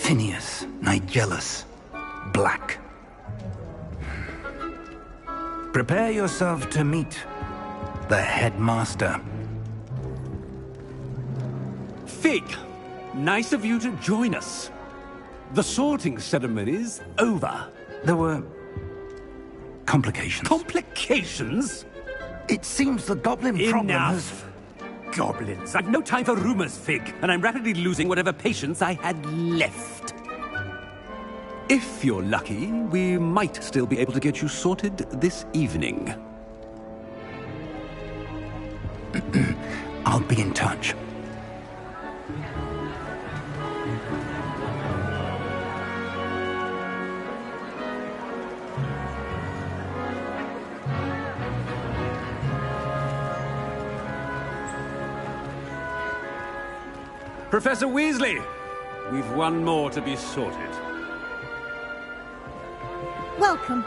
Tinius, Nigellus, Black. Prepare yourself to meet the headmaster. Fig, nice of you to join us. The sorting ceremony's over. There were complications. Complications? It seems the goblin problem has... Enough! Goblins. I've no time for rumors, Fig, and I'm rapidly losing whatever patience I had left. If you're lucky, we might still be able to get you sorted this evening. I'll be in touch. Professor Weasley, we've one more to be sorted. Welcome.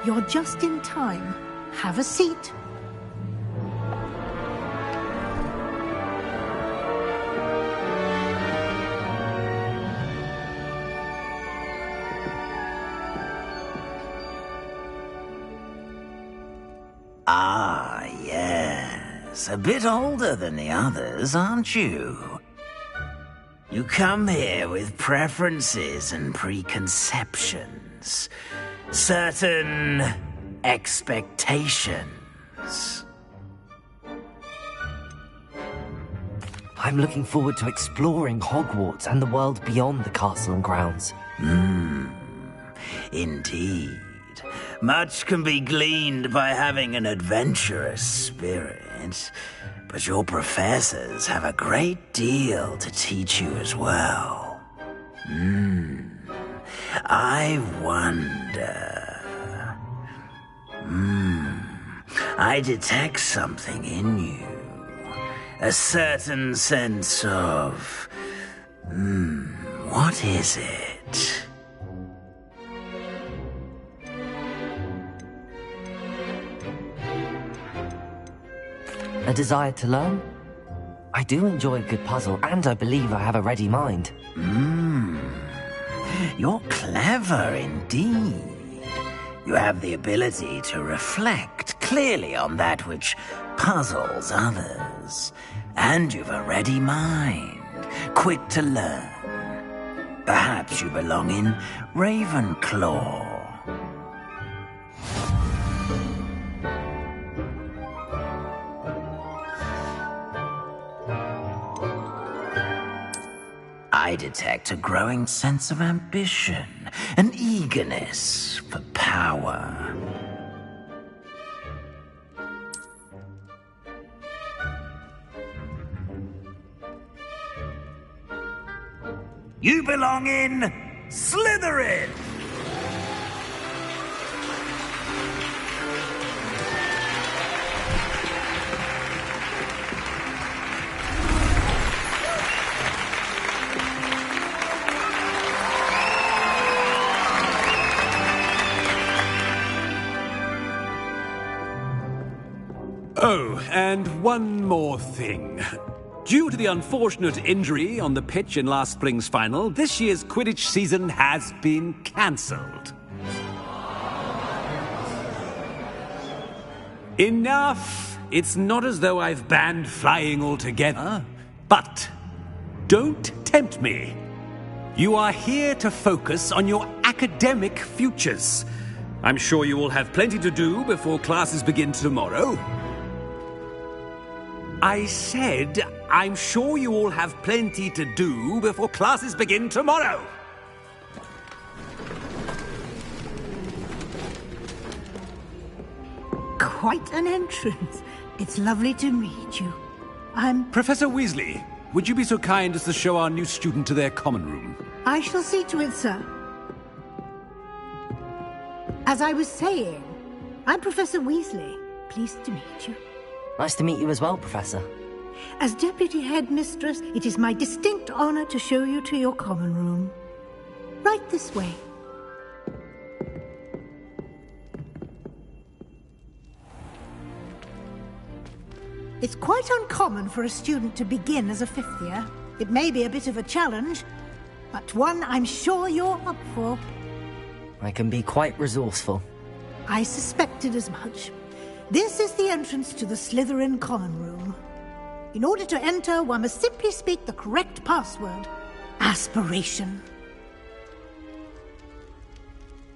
You're just in time. Have a seat. Ah, yes. A bit older than the others, aren't you? You come here with preferences and preconceptions. Certain expectations. I'm looking forward to exploring Hogwarts and the world beyond the castle and grounds. Indeed. Much can be gleaned by having an adventurous spirit, but your professors have a great deal to teach you as well. I wonder... I detect something in you. A certain sense of... what is it? A desire to learn? I do enjoy a good puzzle, and I believe I have a ready mind. You're clever indeed. You have the ability to reflect clearly on that which puzzles others. And you've a ready mind, quick to learn. Perhaps you belong in Ravenclaw. I detect a growing sense of ambition, an eagerness for power. You belong in Slytherin! Oh, and one more thing. Due to the unfortunate injury on the pitch in last spring's final, this year's Quidditch season has been cancelled. Enough! It's not as though I've banned flying altogether, but don't tempt me. You are here to focus on your academic futures. I'm sure you will have plenty to do before classes begin tomorrow. I said, I'm sure you all have plenty to do before classes begin tomorrow. Quite an entrance. It's lovely to meet you. Professor Weasley, would you be so kind as to show our new student to their common room? I shall see to it, sir. As I was saying, I'm Professor Weasley. Pleased to meet you. Nice to meet you as well, Professor. As Deputy Headmistress, it is my distinct honor to show you to your common room. Right this way. It's quite uncommon for a student to begin as a fifth year. It may be a bit of a challenge, but one I'm sure you're up for. I can be quite resourceful. I suspected as much. This is the entrance to the Slytherin common room. In order to enter, one must simply speak the correct password. Aspiration.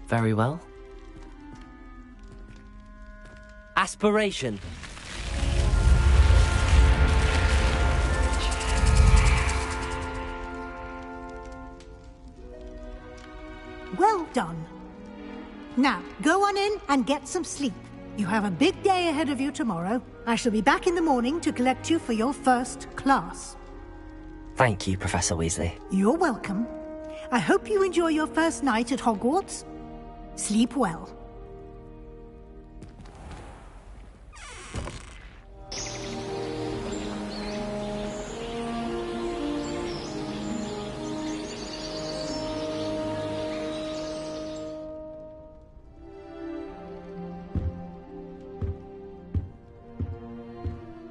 Very well. Aspiration. Well done. Now, go on in and get some sleep. You have a big day ahead of you tomorrow. I shall be back in the morning to collect you for your first class. Thank you, Professor Weasley. You're welcome. I hope you enjoy your first night at Hogwarts. Sleep well.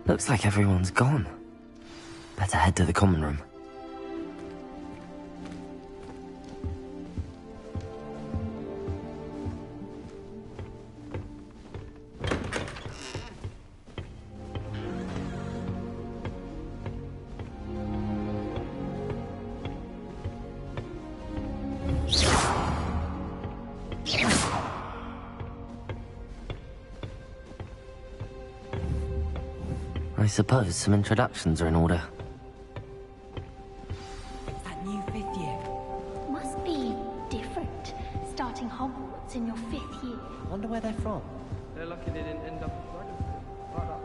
Looks like everyone's gone. Better head to the common room. I suppose some introductions are in order. It's that new 5th year. Must be different, starting Hogwarts in your 5th year. Wonder where they're from. They're lucky they didn't end up at Dragon's right up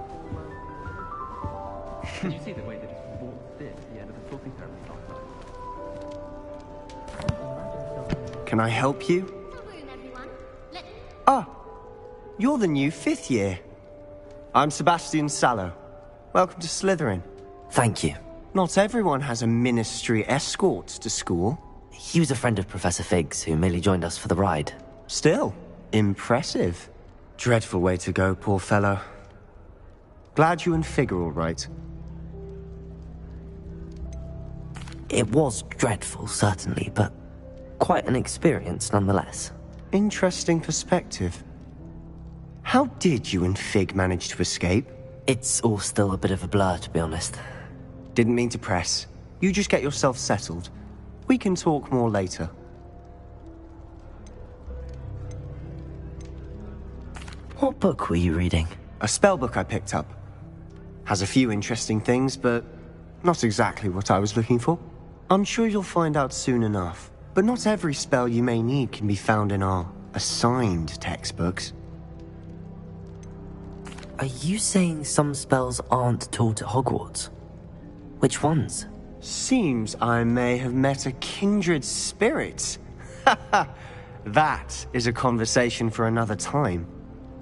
all Did you see the way they just walked in at the end of the talking ceremony last night? Can I help you? Room, everyone. Ah, you're the new 5th year. I'm Sebastian Sallow. Welcome to Slytherin. Thank you. Not everyone has a ministry escort to school. He was a friend of Professor Fig's who merely joined us for the ride. Still, impressive. Dreadful way to go, poor fellow. Glad you and Fig are all right. It was dreadful, certainly, but quite an experience nonetheless. Interesting perspective. How did you and Fig manage to escape? It's all still a bit of a blur, to be honest. Didn't mean to press. You just get yourself settled. We can talk more later. What book were you reading? A spellbook I picked up. Has a few interesting things, but not exactly what I was looking for. I'm sure you'll find out soon enough. But not every spell you may need can be found in our assigned textbooks. Are you saying some spells aren't taught at Hogwarts? Which ones? Seems I may have met a kindred spirit. That is a conversation for another time.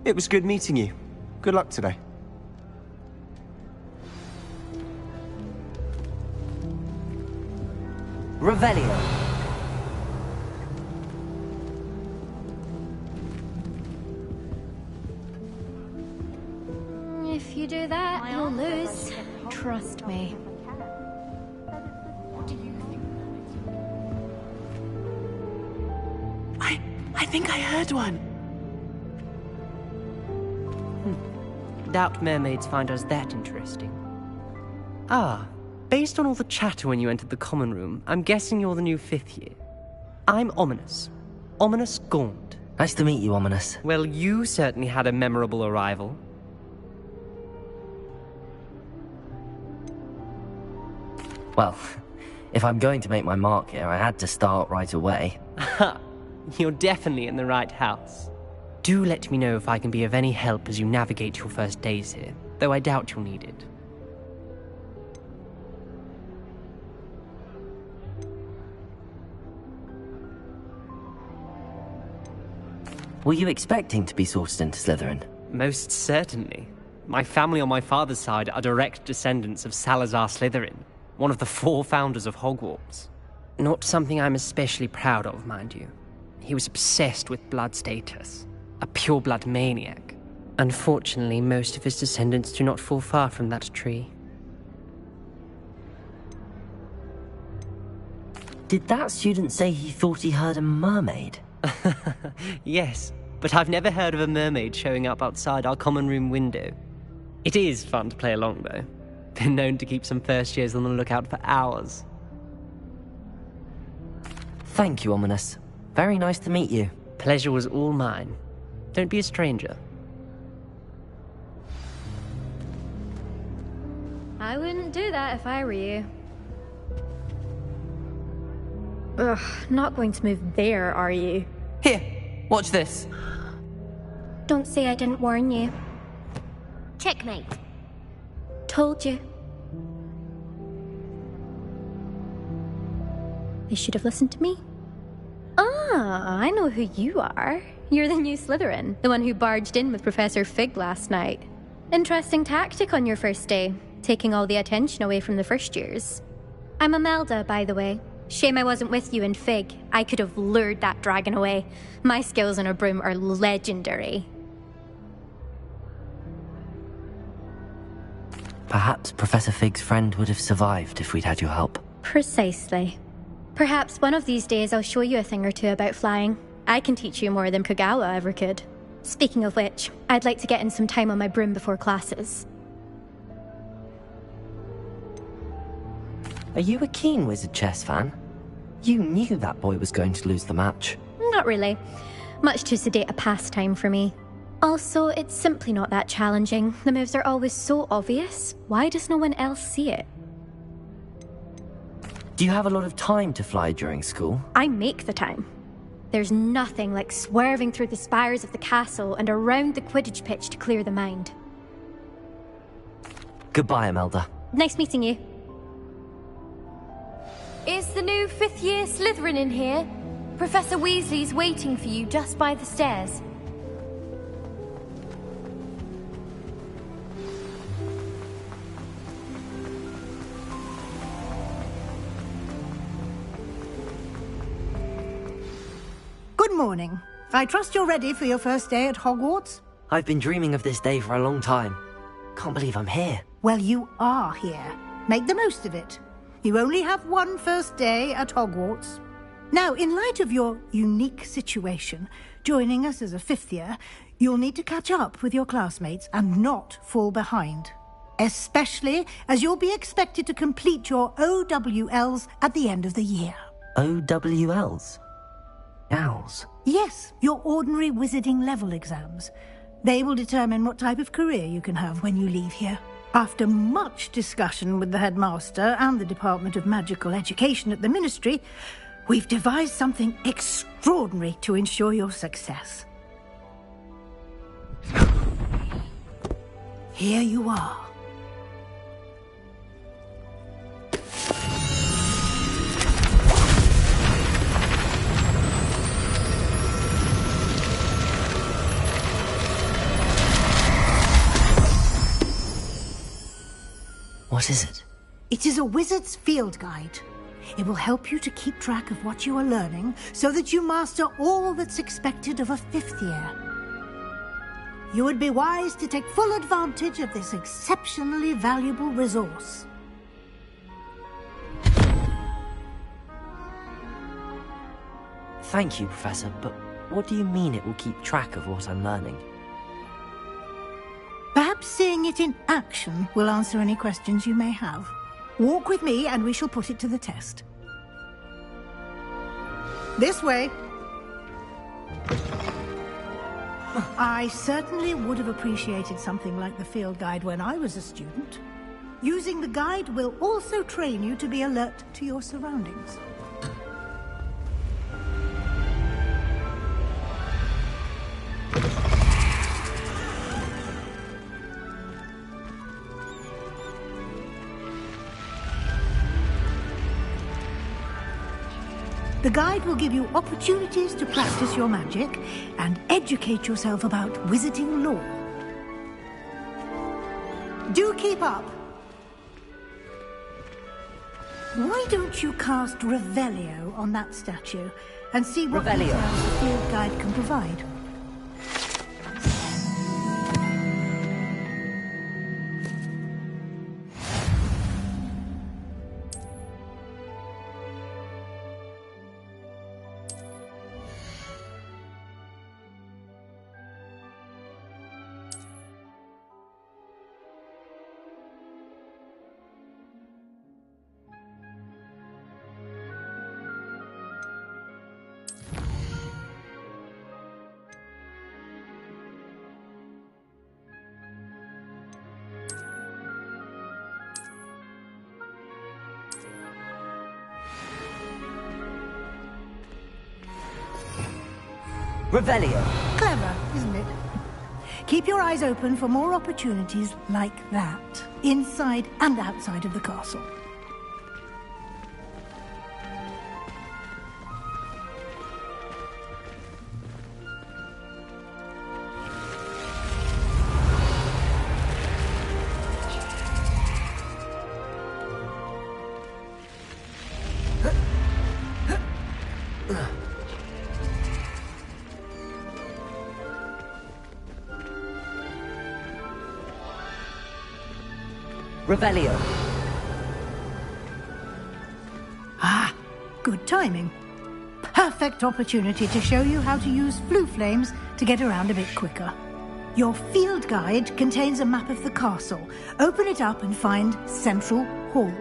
It was good meeting you. Good luck today. Revelio. If you do that, you'll lose. Trust me. I think I heard one. Doubt mermaids find us that interesting. Ah, based on all the chatter when you entered the common room, I'm guessing you're the new 5th year. I'm Ominous. Ominous Gaunt. Nice to meet you, Ominous. Well, you certainly had a memorable arrival. Well, if I'm going to make my mark here, I had to start right away. Ha! You're definitely in the right house. Do let me know if I can be of any help as you navigate your first days here, though I doubt you'll need it. Were you expecting to be sorted into Slytherin? Most certainly. My family on my father's side are direct descendants of Salazar Slytherin, one of the 4 founders of Hogwarts. Not something I'm especially proud of, mind you. He was obsessed with blood status, a pure-blood maniac. Unfortunately, most of his descendants do not fall far from that tree. Did that student say he thought he heard a mermaid? Yes, but I've never heard of a mermaid showing up outside our common room window. It is fun to play along, though. Been known to keep some first years on the lookout for hours. Thank you, Ominous. Very nice to meet you. Pleasure was all mine. Don't be a stranger. I wouldn't do that if I were you. Ugh, not going to move there, are you? Here, watch this. Don't say I didn't warn you. Checkmate. Told you. They should have listened to me. Ah, I know who you are. You're the new Slytherin, the one who barged in with Professor Fig last night. Interesting tactic on your first day, taking all the attention away from the first years. I'm Imelda, by the way. Shame I wasn't with you in Fig. I could have lured that dragon away. My skills on a broom are legendary. Perhaps Professor Fig's friend would have survived if we'd had your help. Precisely. Perhaps one of these days I'll show you a thing or two about flying. I can teach you more than Kogawa ever could. Speaking of which, I'd like to get in some time on my broom before classes. Are you a keen Wizard Chess fan? You knew that boy was going to lose the match. Not really. Much too sedate a pastime for me. Also, it's simply not that challenging. The moves are always so obvious. Why does no one else see it? Do you have a lot of time to fly during school? I make the time. There's nothing like swerving through the spires of the castle and around the Quidditch pitch to clear the mind. Goodbye, Imelda. Nice meeting you. Is the new fifth-year Slytherin in here? Professor Weasley's waiting for you just by the stairs. Good morning. I trust you're ready for your first day at Hogwarts? I've been dreaming of this day for a long time. Can't believe I'm here. Well, you are here. Make the most of it. You only have one first day at Hogwarts. Now, in light of your unique situation, joining us as a fifth year, you'll need to catch up with your classmates and not fall behind. Especially as you'll be expected to complete your OWLs at the end of the year. OWLs? Owls? Yes, your ordinary wizarding level exams. They will determine what type of career you can have when you leave here. After much discussion with the headmaster and the Department of Magical Education at the Ministry, we've devised something extraordinary to ensure your success. Here you are. What is it? It is a wizard's field guide. It will help you to keep track of what you are learning so that you master all that's expected of a fifth year. You would be wise to take full advantage of this exceptionally valuable resource. Thank you, Professor, but what do you mean it will keep track of what I'm learning? Perhaps seeing it in action will answer any questions you may have. Walk with me and we shall put it to the test. This way. I certainly would have appreciated something like the field guide when I was a student. Using the guide will also train you to be alert to your surroundings. The guide will give you opportunities to practice your magic and educate yourself about wizarding lore. Do keep up. Why don't you cast Revelio on that statue and see what details the field guide can provide? Revelio. Clever, isn't it? Keep your eyes open for more opportunities like that, inside and outside of the castle. Revelio. Ah, good timing. Perfect opportunity to show you how to use flue flames to get around a bit quicker. Your field guide contains a map of the castle. Open it up and find Central Hall.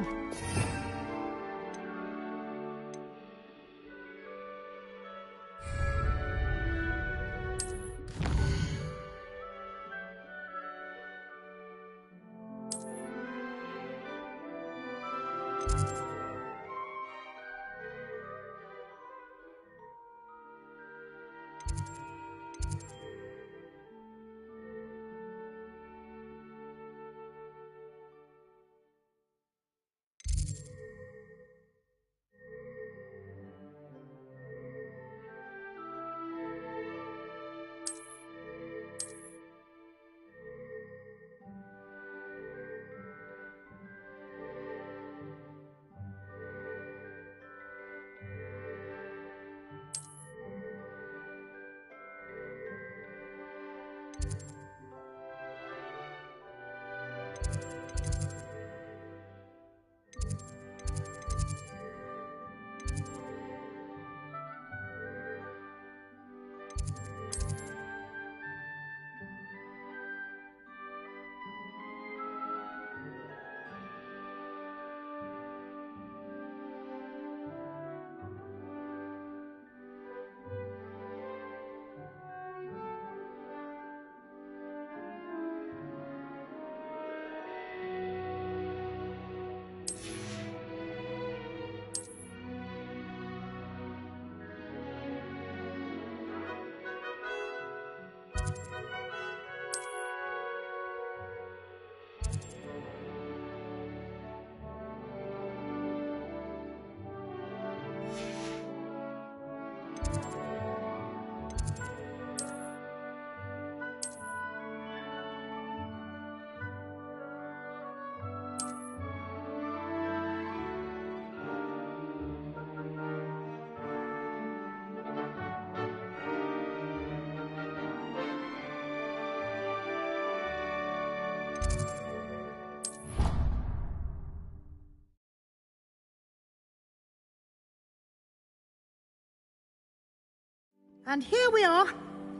And here we are.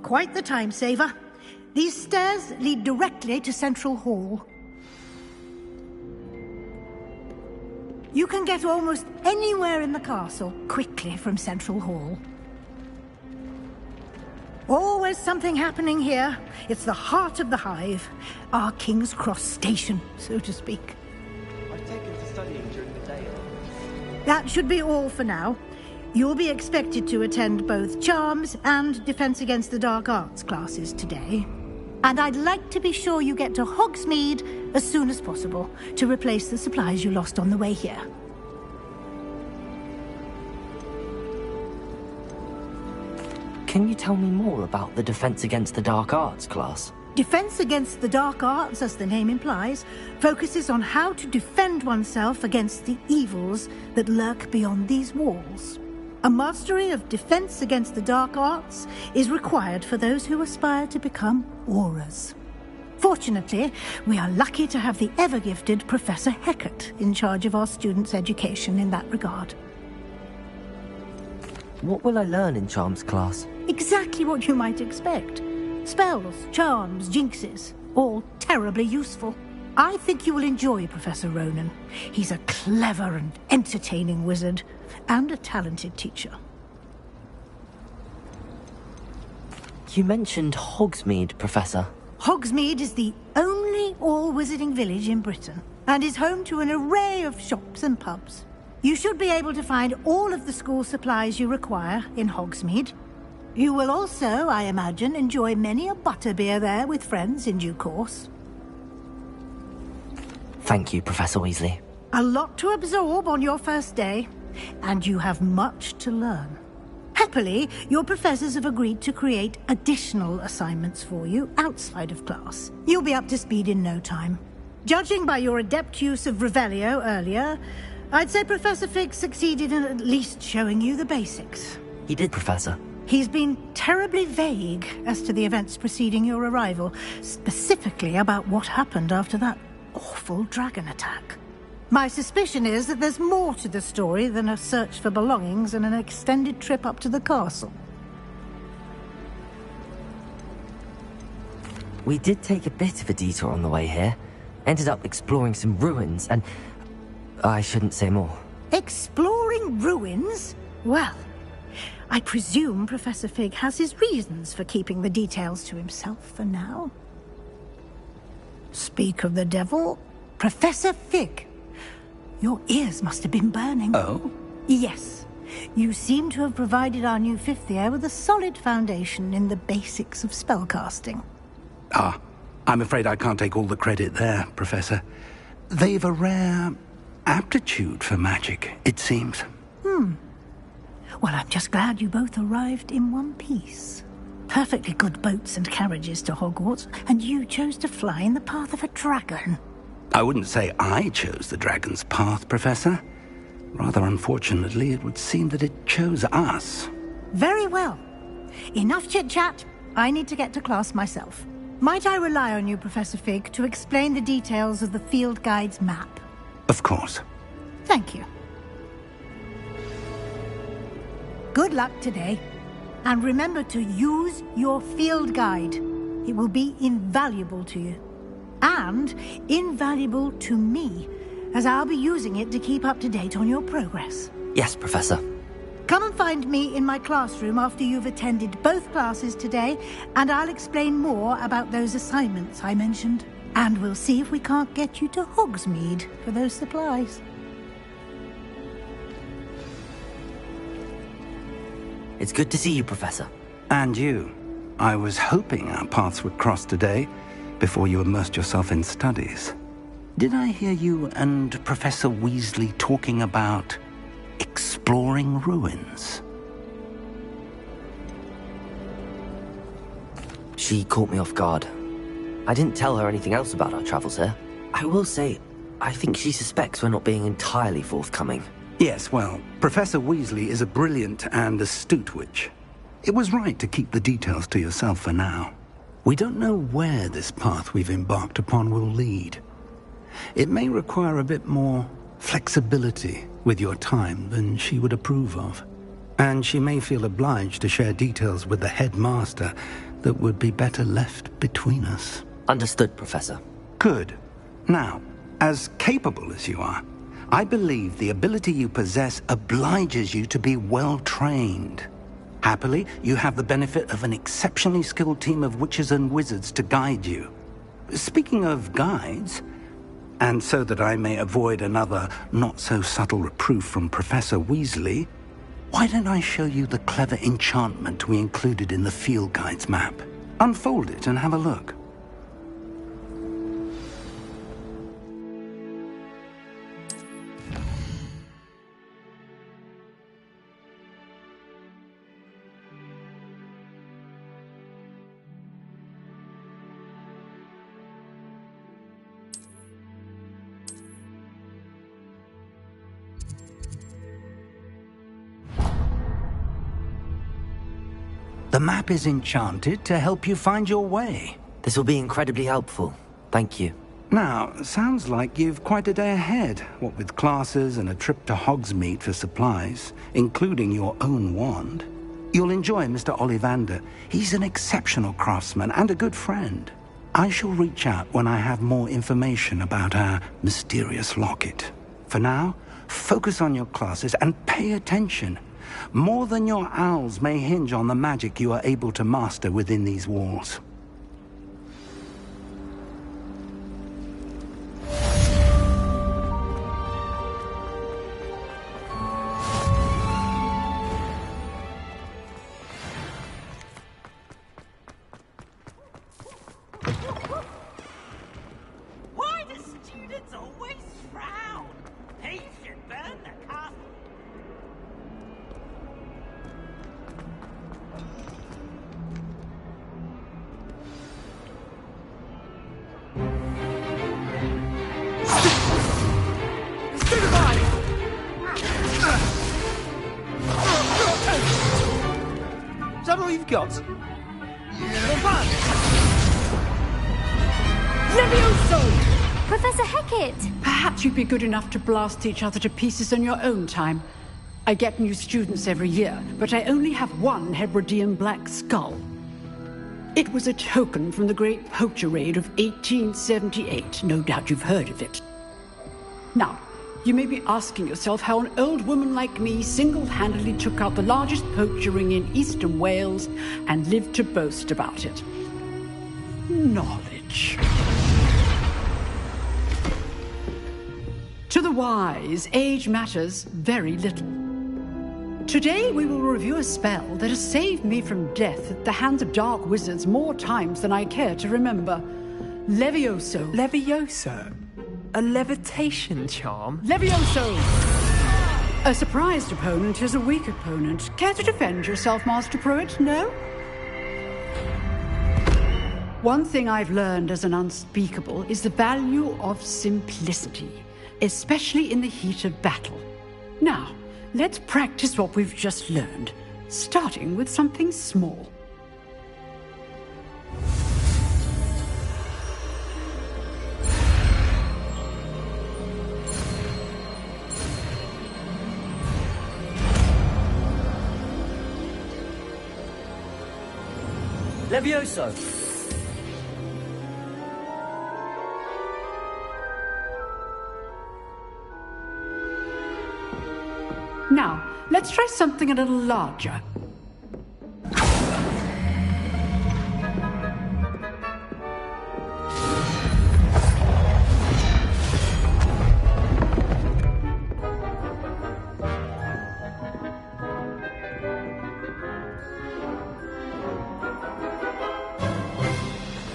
Quite the time saver. These stairs lead directly to Central Hall. You can get almost anywhere in the castle quickly from Central Hall. Always something happening here. It's the heart of the hive. Our King's Cross station, so to speak. I've taken to studying during the day. That should be all for now. You'll be expected to attend both Charms and Defense Against the Dark Arts classes today. And I'd like to be sure you get to Hogsmeade as soon as possible to replace the supplies you lost on the way here. Can you tell me more about the Defense Against the Dark Arts class? Defense Against the Dark Arts, as the name implies, focuses on how to defend oneself against the evils that lurk beyond these walls. A mastery of Defense Against the Dark Arts is required for those who aspire to become Aurors. Fortunately, we are lucky to have the ever-gifted Professor Hecat in charge of our students' education in that regard. What will I learn in Charms class? Exactly what you might expect. Spells, charms, jinxes, all terribly useful. I think you will enjoy Professor Ronan. He's a clever and entertaining wizard, and a talented teacher. You mentioned Hogsmeade, Professor. Hogsmeade is the only all-wizarding village in Britain, and is home to an array of shops and pubs. You should be able to find all of the school supplies you require in Hogsmeade. You will also, I imagine, enjoy many a butterbeer there with friends in due course. Thank you, Professor Weasley. A lot to absorb on your first day, and you have much to learn. Happily, your professors have agreed to create additional assignments for you outside of class. You'll be up to speed in no time. Judging by your adept use of Revelio earlier, I'd say Professor Fig succeeded in at least showing you the basics. He did, Professor. He's been terribly vague as to the events preceding your arrival, specifically about what happened after that awful dragon attack. My suspicion is that there's more to the story than a search for belongings and an extended trip up to the castle. We did take a bit of a detour on the way here. Ended up exploring some ruins, and I shouldn't say more. Exploring ruins? Well, I presume Professor Fig has his reasons for keeping the details to himself for now. Speak of the devil, Professor Fig. Your ears must have been burning. Oh? Yes. You seem to have provided our new fifth year with a solid foundation in the basics of spellcasting. Ah, I'm afraid I can't take all the credit there, Professor. They've a rare aptitude for magic, it seems. Well, I'm just glad you both arrived in one piece. Perfectly good boats and carriages to Hogwarts, and you chose to fly in the path of a dragon. I wouldn't say I chose the dragon's path, Professor. Rather unfortunately, it would seem that it chose us. Very well. Enough chit-chat. I need to get to class myself. Might I rely on you, Professor Fig, to explain the details of the field guide's map? Of course. Thank you. Good luck today. And remember to use your field guide. It will be invaluable to you. And invaluable to me, as I'll be using it to keep up to date on your progress. Yes, Professor. Come and find me in my classroom after you've attended both classes today, and I'll explain more about those assignments I mentioned. And we'll see if we can't get you to Hogsmeade for those supplies. It's good to see you, Professor. And you. I was hoping our paths would cross today, before you immersed yourself in studies. Did I hear you and Professor Weasley talking about exploring ruins? She caught me off guard. I didn't tell her anything else about our travels here. I will say, I think she suspects we're not being entirely forthcoming. Yes, well, Professor Weasley is a brilliant and astute witch. It was right to keep the details to yourself for now. We don't know where this path we've embarked upon will lead. It may require a bit more flexibility with your time than she would approve of. And she may feel obliged to share details with the headmaster that would be better left between us. Understood, Professor. Good. Now, as capable as you are, I believe the ability you possess obliges you to be well-trained. Happily, you have the benefit of an exceptionally skilled team of witches and wizards to guide you. Speaking of guides, and so that I may avoid another not-so-subtle reproof from Professor Weasley, why don't I show you the clever enchantment we included in the field guide's map? Unfold it and have a look. The map is enchanted to help you find your way. This will be incredibly helpful. Thank you. Now, sounds like you've quite a day ahead, what with classes and a trip to Hogsmeade for supplies, including your own wand. You'll enjoy Mr. Ollivander. He's an exceptional craftsman and a good friend. I shall reach out when I have more information about our mysterious locket. For now, focus on your classes and pay attention. More than your owls may hinge on the magic you are able to master within these walls. got? Levioso! Professor Hecat! Perhaps you'd be good enough to blast each other to pieces on your own time. I get new students every year, but I only have one Hebridean black skull. It was a token from the Great Poacher Raid of 1878. No doubt you've heard of it. Now, you may be asking yourself how an old woman like me single-handedly took out the largest poacher ring in eastern Wales and lived to boast about it. Knowledge. To the wise, age matters very little. Today we will review a spell that has saved me from death at the hands of dark wizards more times than I care to remember. Levioso. Levioso? A levitation charm? Levioso! A surprised opponent is a weak opponent. Care to defend yourself, Master Pruitt? No? One thing I've learned as an unspeakable is the value of simplicity, especially in the heat of battle. Now, let's practice what we've just learned, starting with something small. Levioso! Now, let's try something a little larger.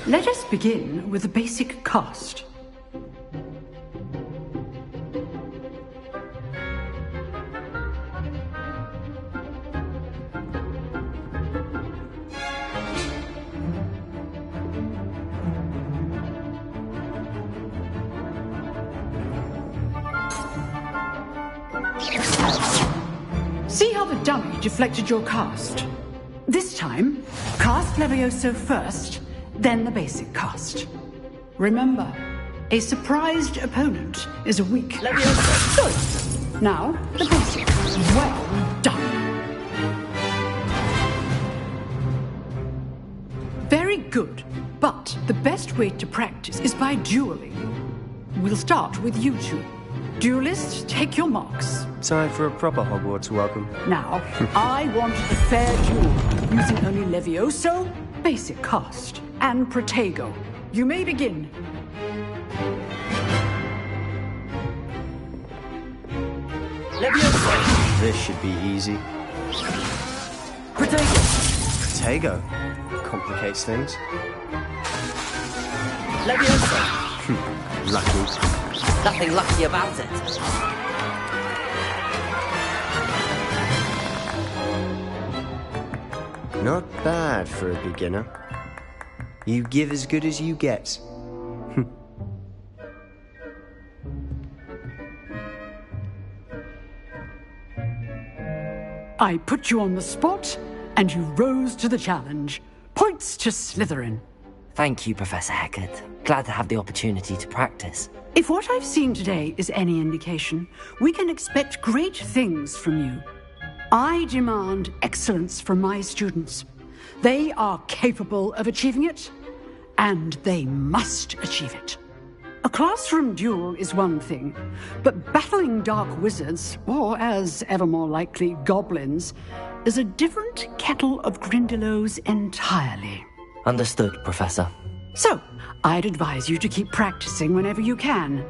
Let us begin with the basic cast. See how the dummy deflected your cast? This time, cast Levioso first, then the basic cast. Remember, a surprised opponent is a weak Levioso. Good. Now, the basic. Well done. Very good, but the best way to practice is by dueling. We'll start with you two. Duelists, take your marks. Time for a proper Hogwarts welcome. Now, I want a fair duel, using only Levioso, basic cast, and Protego. You may begin. Levioso! This should be easy. Protego! Protego? Complicates things. Levioso! Lucky. Nothing lucky about it. Not bad for a beginner. You give as good as you get. I put you on the spot, and you rose to the challenge. Points to Slytherin. Thank you, Professor Hecat. Glad to have the opportunity to practice. If what I've seen today is any indication, we can expect great things from you. I demand excellence from my students. They are capable of achieving it, and they must achieve it. A classroom duel is one thing, but battling dark wizards, or as ever more likely, goblins, is a different kettle of Grindylows entirely. Understood, Professor. So, I'd advise you to keep practicing whenever you can.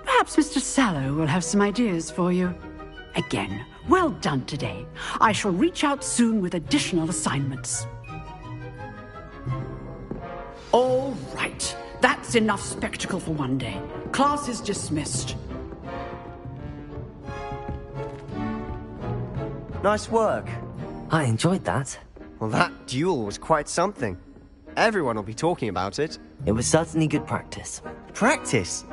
Perhaps Mr. Sallow will have some ideas for you. Again, well done today. I shall reach out soon with additional assignments. All right. That's enough spectacle for one day. Class is dismissed. Nice work. I enjoyed that. Well, that duel was quite something. Everyone will be talking about it. It was certainly good practice. Practice?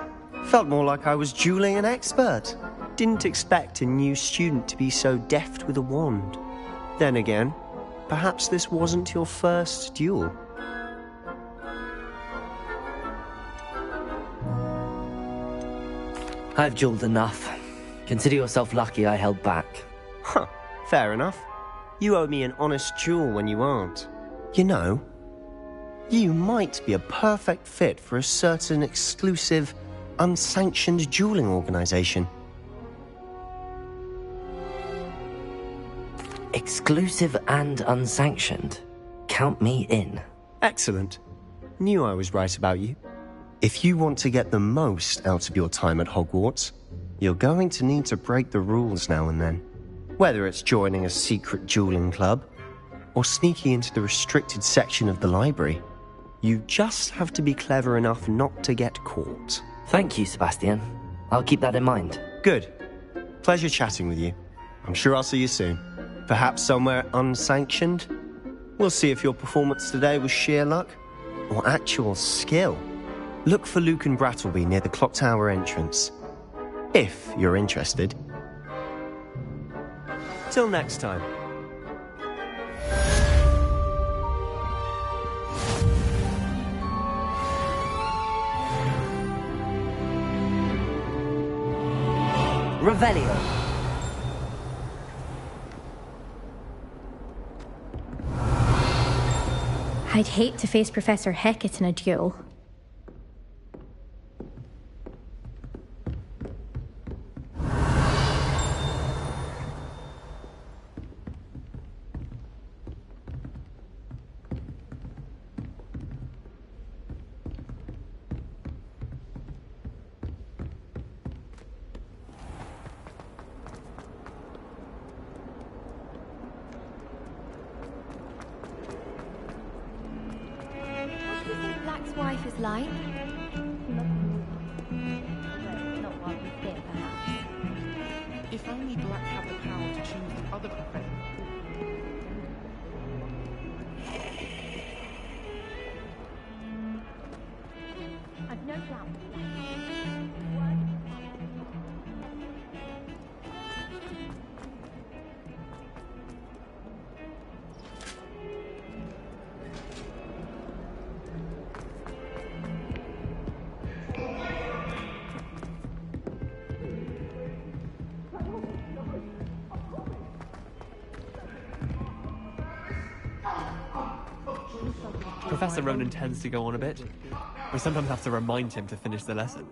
Felt more like I was dueling an expert. Didn't expect a new student to be so deft with a wand. Then again, perhaps this wasn't your first duel. I've dueled enough. Consider yourself lucky I held back. Huh, fair enough. You owe me an honest duel when you aren't. You know, you might be a perfect fit for a certain exclusive, unsanctioned dueling organization. Exclusive and unsanctioned. Count me in. Excellent. Knew I was right about you. If you want to get the most out of your time at Hogwarts, you're going to need to break the rules now and then. Whether it's joining a secret dueling club, or sneaking into the restricted section of the library, you just have to be clever enough not to get caught. Thank you, Sebastian. I'll keep that in mind. Good. Pleasure chatting with you. I'm sure I'll see you soon. Perhaps somewhere unsanctioned? We'll see if your performance today was sheer luck or actual skill. Look for Luke and Brattleby near the clock tower entrance, if you're interested. Till next time. Revelio. I'd hate to face Professor Hecat in a duel. Black's wife is like? If only Black had the power to choose the other professor. I've no doubt. Professor Ronan tends to go on a bit. We sometimes have to remind him to finish the lesson.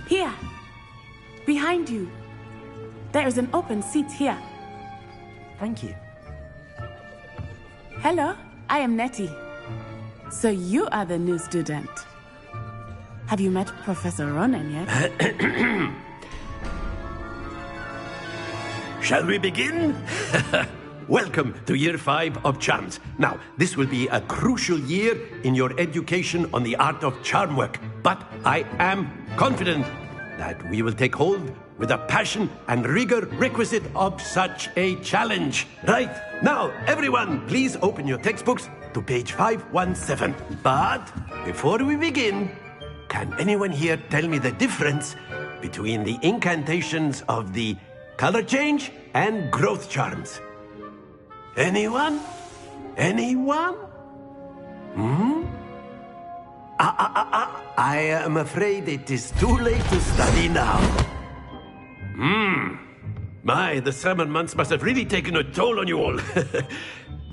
Here! Behind you! There is an open seat here. Thank you. Hello, I am Nettie. So you are the new student. Have you met Professor Ronan yet? Shall we begin? Welcome to Year 5 of Charms. Now, this will be a crucial year in your education on the art of charm work, but I am confident that we will take hold with the passion and rigor requisite of such a challenge. Right, now, everyone, please open your textbooks to page 517. But before we begin, can anyone here tell me the difference between the incantations of the color change and growth charms? Anyone? Anyone? I am afraid it is too late to study now. My, the summer months must have really taken a toll on you all.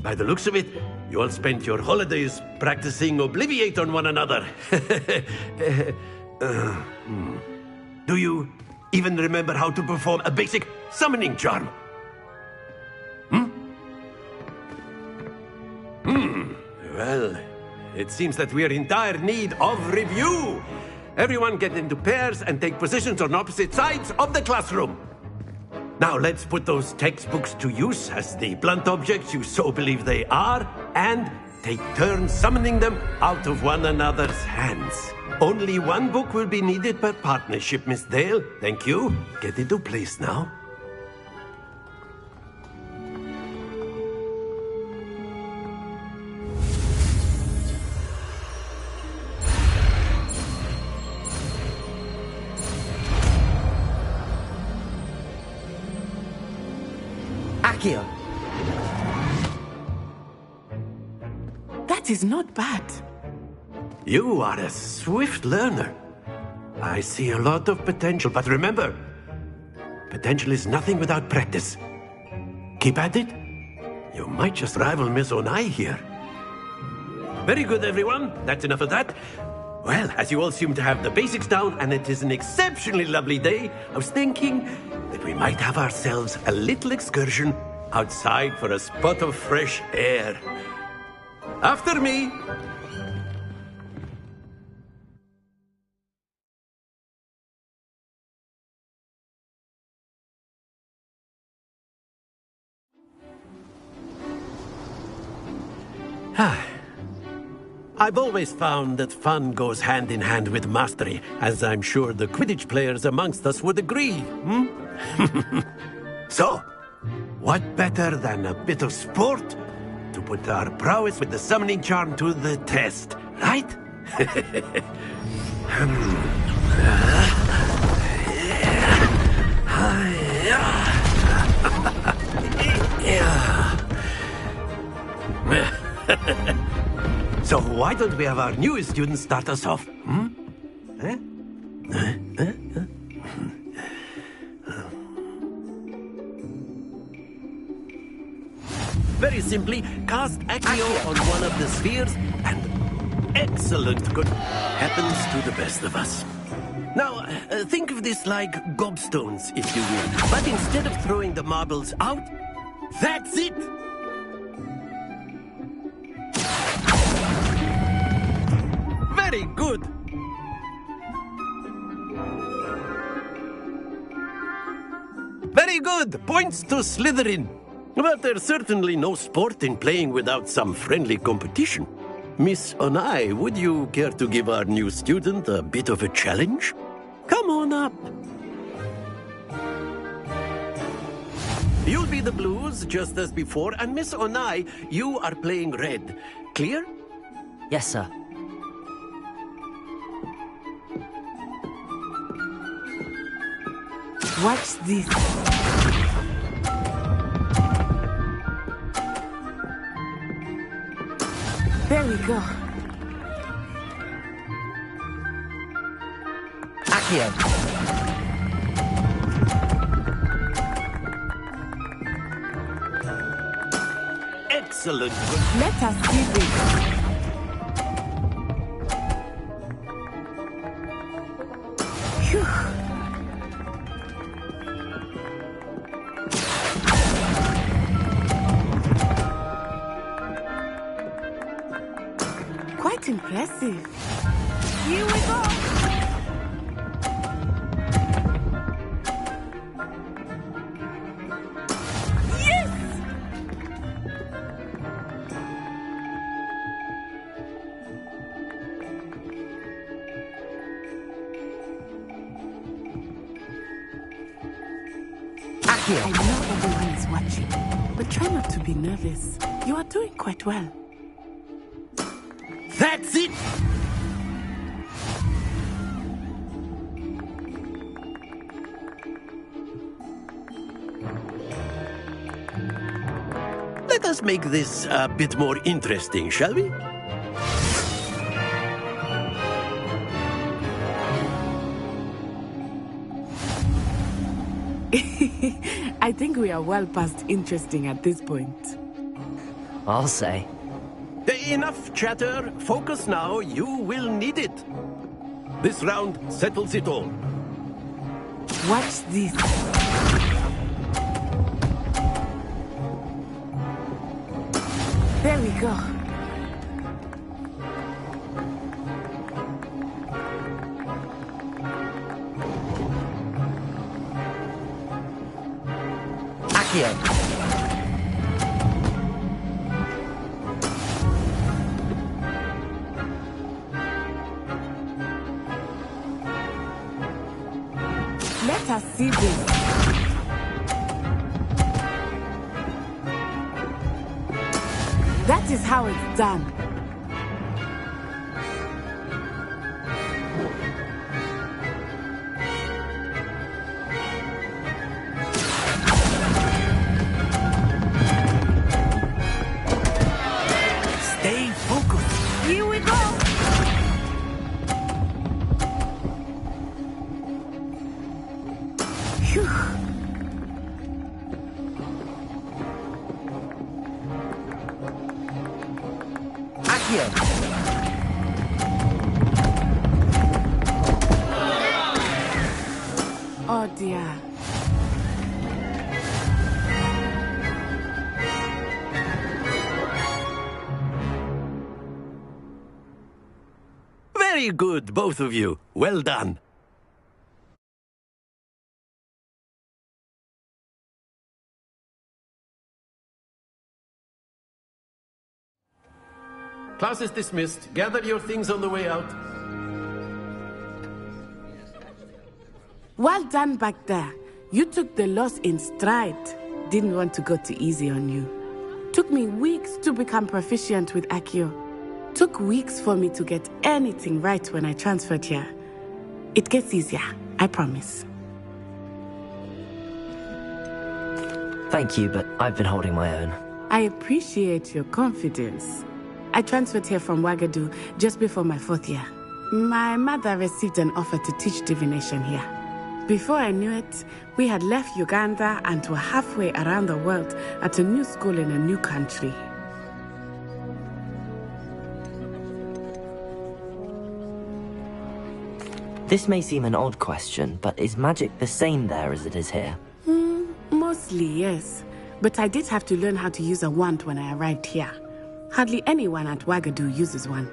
By the looks of it, you all spent your holidays practicing Obliviate on one another. Do you even remember how to perform a basic summoning charm? Well, it seems that we are in dire need of review. Everyone get into pairs and take positions on opposite sides of the classroom. Now let's put those textbooks to use as the blunt objects you so believe they are, and take turns summoning them out of one another's hands. Only one book will be needed per partnership, Miss Dale. Thank you. Get into place now. Accio. That is not bad. You are a swift learner. I see a lot of potential, but remember, potential is nothing without practice. Keep at it. You might just rival Miss Onai here. Very good, everyone. That's enough of that. Well, as you all seem to have the basics down, and it is an exceptionally lovely day, I was thinking that we might have ourselves a little excursion outside for a spot of fresh air. After me. I've always found that fun goes hand in hand with mastery, as I'm sure the Quidditch players amongst us would agree. So, what better than a bit of sport to put our prowess with the summoning charm to the test, right? So why don't we have our newest student start us off? Very simply, cast Accio on one of the spheres, and excellent good happens to the best of us. Now, think of this like gobstones, if you will. But instead of throwing the marbles out, that's it! Very good! Very good! Points to Slytherin. But there's certainly no sport in playing without some friendly competition. Miss Onai, would you care to give our new student a bit of a challenge? Come on up. You'll be the blues, just as before, and Miss Onai, you are playing red. Clear? Yes, sir. Watch this. There we go. Accio. Excellent. Let us see this. Phew. Quite impressive. Here we go. Yes! Accio. I know everyone is watching, but try not to be nervous. You are doing quite well. That's it! Let us make this a bit more interesting, shall we? I think we are well past interesting at this point. I'll say. Enough chatter. Focus now. You will need it. This round settles it all. Watch this. There we go. Accio. Let us see this. That is how it's done. Accio! Oh dear. Very good, both of you. Well done. Class is dismissed. Gather your things on the way out. Well done back there. You took the loss in stride. Didn't want to go too easy on you. Took me weeks to become proficient with Accio. Took weeks for me to get anything right when I transferred here. It gets easier, I promise. Thank you, but I've been holding my own. I appreciate your confidence. I transferred here from Wagadu just before my 4th year. My mother received an offer to teach divination here. Before I knew it, we had left Uganda and were halfway around the world at a new school in a new country. This may seem an odd question, but is magic the same there as it is here? Mostly, yes. But I did have to learn how to use a wand when I arrived here. Hardly anyone at Wagadu uses one.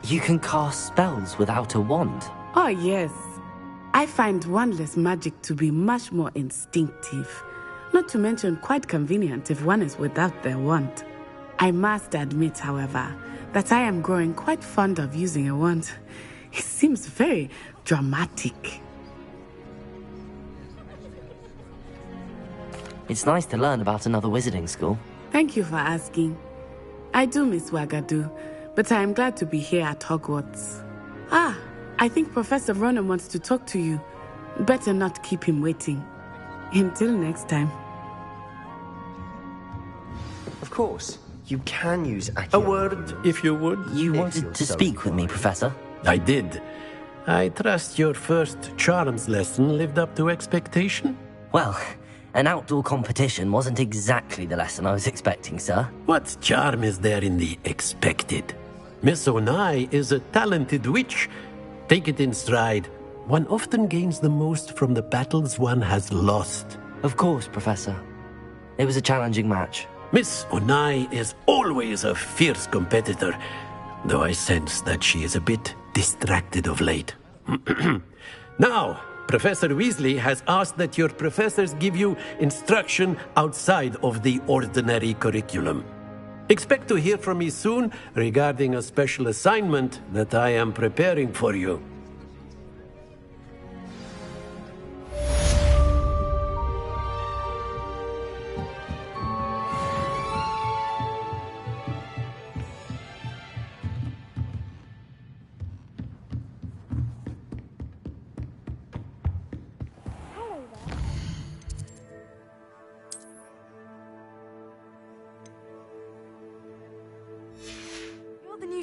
You can cast spells without a wand? Oh, yes. I find wandless magic to be much more instinctive. Not to mention quite convenient if one is without their wand. I must admit, however, that I am growing quite fond of using a wand. It seems very dramatic. It's nice to learn about another wizarding school. Thank you for asking. I do miss Wagadu, but I am glad to be here at Hogwarts. I think Professor Ronan wants to talk to you. Better not keep him waiting. Until next time. Of course, you can use Accio. A word, if you would. You wanted to speak with me, Professor? I did. I trust your first charms lesson lived up to expectation? Well, an outdoor competition wasn't exactly the lesson I was expecting, sir. What charm is there in the expected? Miss Onai is a talented witch. Take it in stride. One often gains the most from the battles one has lost. Of course, Professor. It was a challenging match. Miss Onai is always a fierce competitor, though I sense that she is a bit distracted of late. Now, Professor Weasley has asked that your professors give you instruction outside of the ordinary curriculum. Expect to hear from me soon regarding a special assignment that I am preparing for you.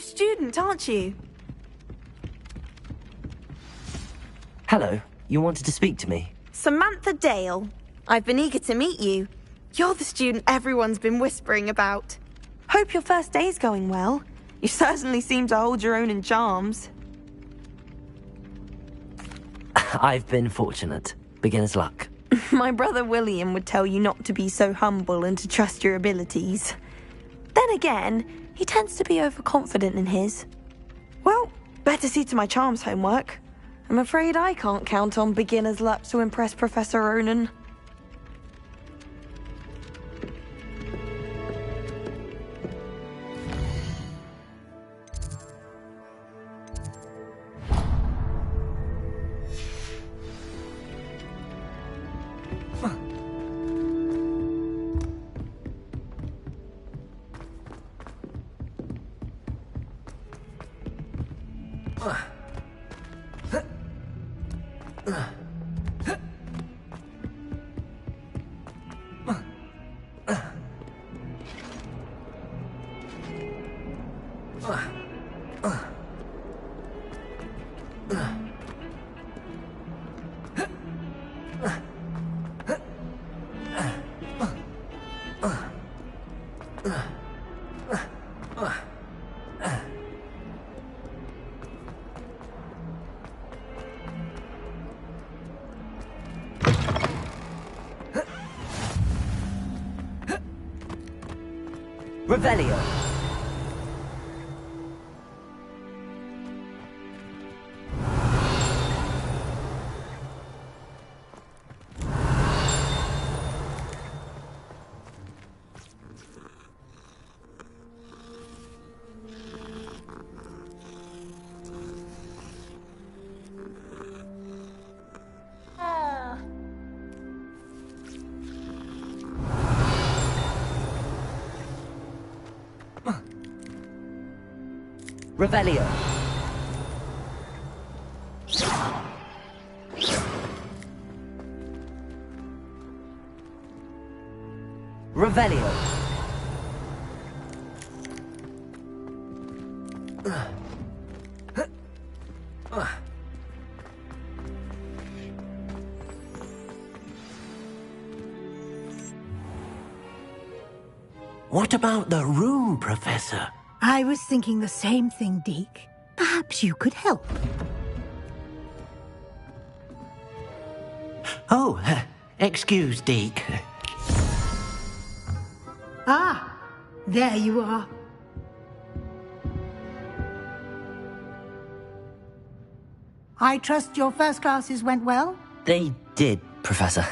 Student, aren't you? Hello, you wanted to speak to me? Samantha Dale. I've been eager to meet you. You're the student everyone's been whispering about. Hope your first day's going well. You certainly seem to hold your own in charms. I've been fortunate. Beginner's luck. My brother William would tell you not to be so humble and to trust your abilities. Then again, he tends to be overconfident in his. Well, better see to my charms homework. I'm afraid I can't count on beginner's luck to impress Professor Ronan. Revelio. Revelio. Revelio. What about the room, Professor? I was thinking the same thing, Deke. Perhaps you could help. Oh, excuse, Deke. Ah, there you are. I trust your first classes went well? They did, Professor.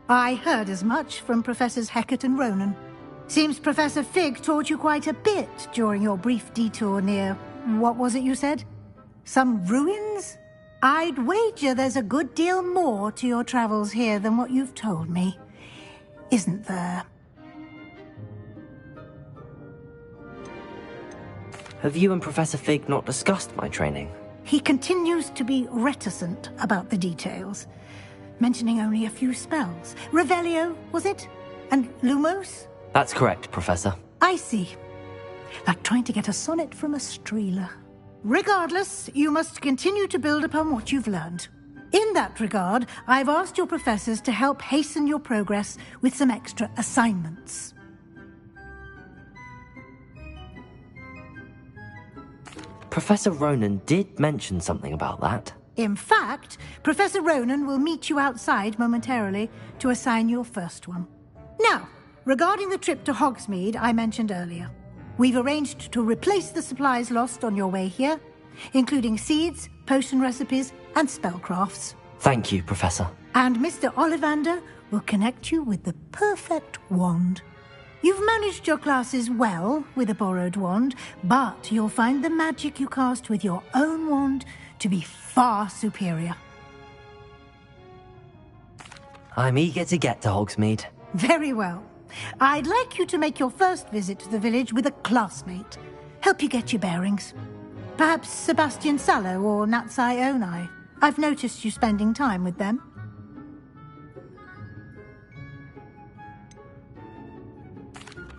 I heard as much from Professors Hecat and Ronan. Seems Professor Fig taught you quite a bit during your brief detour near... what was it you said? Some ruins? I'd wager there's a good deal more to your travels here than what you've told me. Isn't there? Have you and Professor Fig not discussed my training? He continues to be reticent about the details, mentioning only a few spells. Revelio, was it? And Lumos? That's correct, Professor. I see. Like trying to get a sonnet from a streeler. Regardless, you must continue to build upon what you've learned. In that regard, I've asked your professors to help hasten your progress with some extra assignments. Professor Ronan did mention something about that. In fact, Professor Ronan will meet you outside momentarily to assign your first one. Now, regarding the trip to Hogsmeade I mentioned earlier, we've arranged to replace the supplies lost on your way here, including seeds, potion recipes, and spellcrafts. Thank you, Professor. And Mr. Ollivander will connect you with the perfect wand. You've managed your classes well with a borrowed wand, but you'll find the magic you cast with your own wand to be far superior. I'm eager to get to Hogsmeade. Very well. I'd like you to make your first visit to the village with a classmate. Help you get your bearings. Perhaps Sebastian Sallow or Natsai Onai. I've noticed you spending time with them.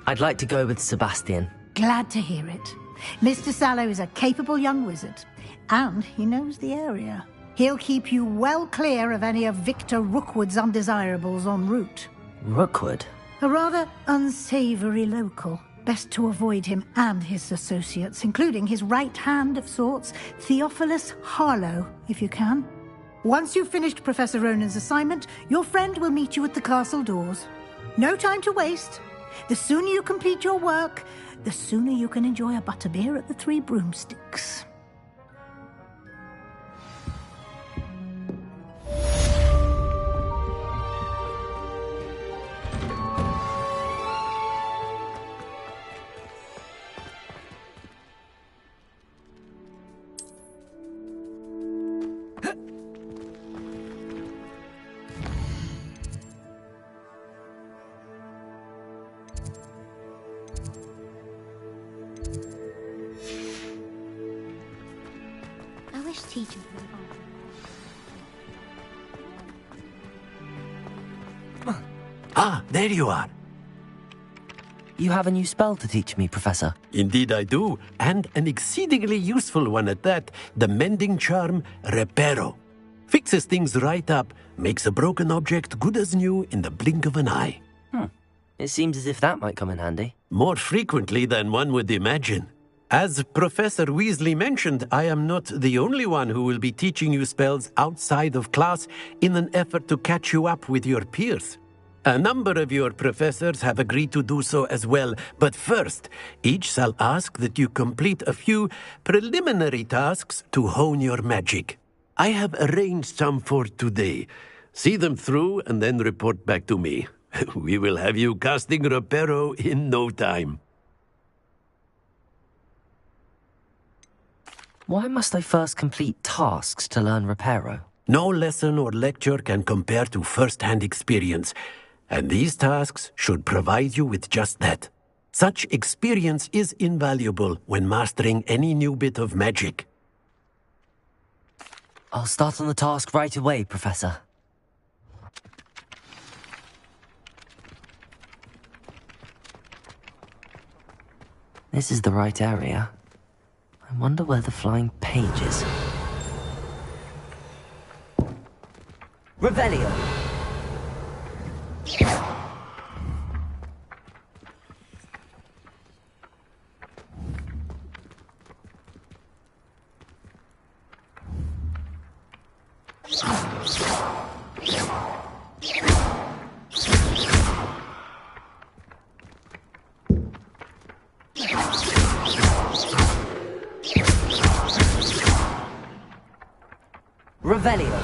I'd like to go with Sebastian. Glad to hear it. Mr. Sallow is a capable young wizard, and he knows the area. He'll keep you well clear of any of Victor Rookwood's undesirables en route. Rookwood? A rather unsavory local. Best to avoid him and his associates, including his right hand of sorts, Theophilus Harlow, if you can. Once you've finished Professor Ronan's assignment, your friend will meet you at the castle doors. No time to waste. The sooner you complete your work, the sooner you can enjoy a butterbeer at the Three Broomsticks. Ah, there you are. You have a new spell to teach me, Professor. Indeed I do, and an exceedingly useful one at that. The mending charm, Reparo. Fixes things right up, makes a broken object good as new in the blink of an eye. It seems as if that might come in handy. More frequently than one would imagine. As Professor Weasley mentioned, I am not the only one who will be teaching you spells outside of class in an effort to catch you up with your peers. A number of your professors have agreed to do so as well, but first, each shall ask that you complete a few preliminary tasks to hone your magic. I have arranged some for today. See them through and then report back to me. We will have you casting Reparo in no time. Why must I first complete tasks to learn Reparo? No lesson or lecture can compare to first-hand experience, and these tasks should provide you with just that. Such experience is invaluable when mastering any new bit of magic. I'll start on the task right away, Professor. This is the right area. I wonder where the flying page is. Revelio! Revelio!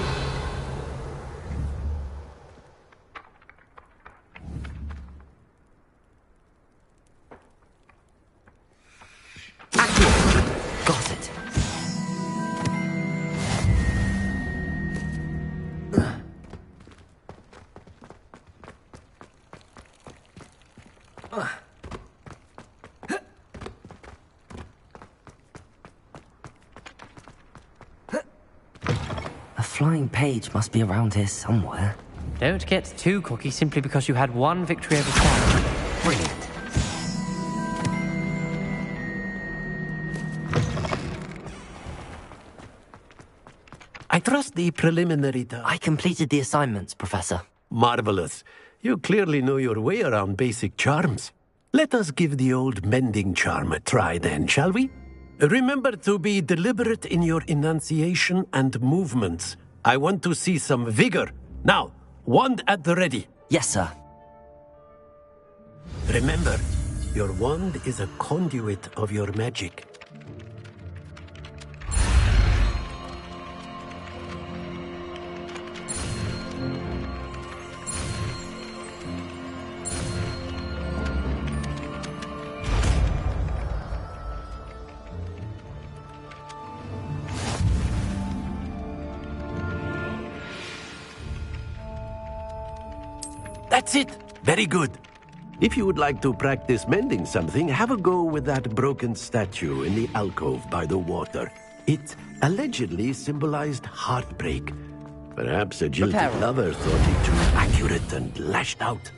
Got it. A flying page must be around here somewhere. Don't get too cocky simply because you had one victory over Sam. Brilliant. I trust the preliminary I completed the assignments, Professor. Marvelous. You clearly know your way around basic charms. Let us give the old mending charm a try then, shall we? Remember to be deliberate in your enunciation and movements. I want to see some vigor. Now, wand at the ready. Yes, sir. Remember, your wand is a conduit of your magic. That's it! Very good. If you would like to practice mending something, have a go with that broken statue in the alcove by the water. It allegedly symbolized heartbreak. Perhaps a jilted lover thought it too accurate and lashed out.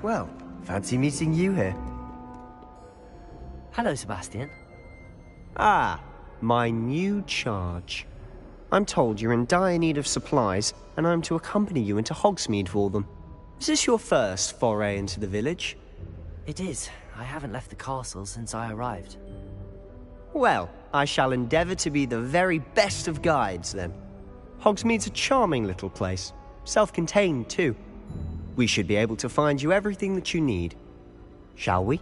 Well, fancy meeting you here. Hello, Sebastian. Ah, my new charge. I'm told you're in dire need of supplies, and I'm to accompany you into Hogsmeade for them. Is this your first foray into the village? It is. I haven't left the castle since I arrived. Well, I shall endeavour to be the very best of guides, then. Hogsmeade's a charming little place. Self-contained, too. We should be able to find you everything that you need. Shall we?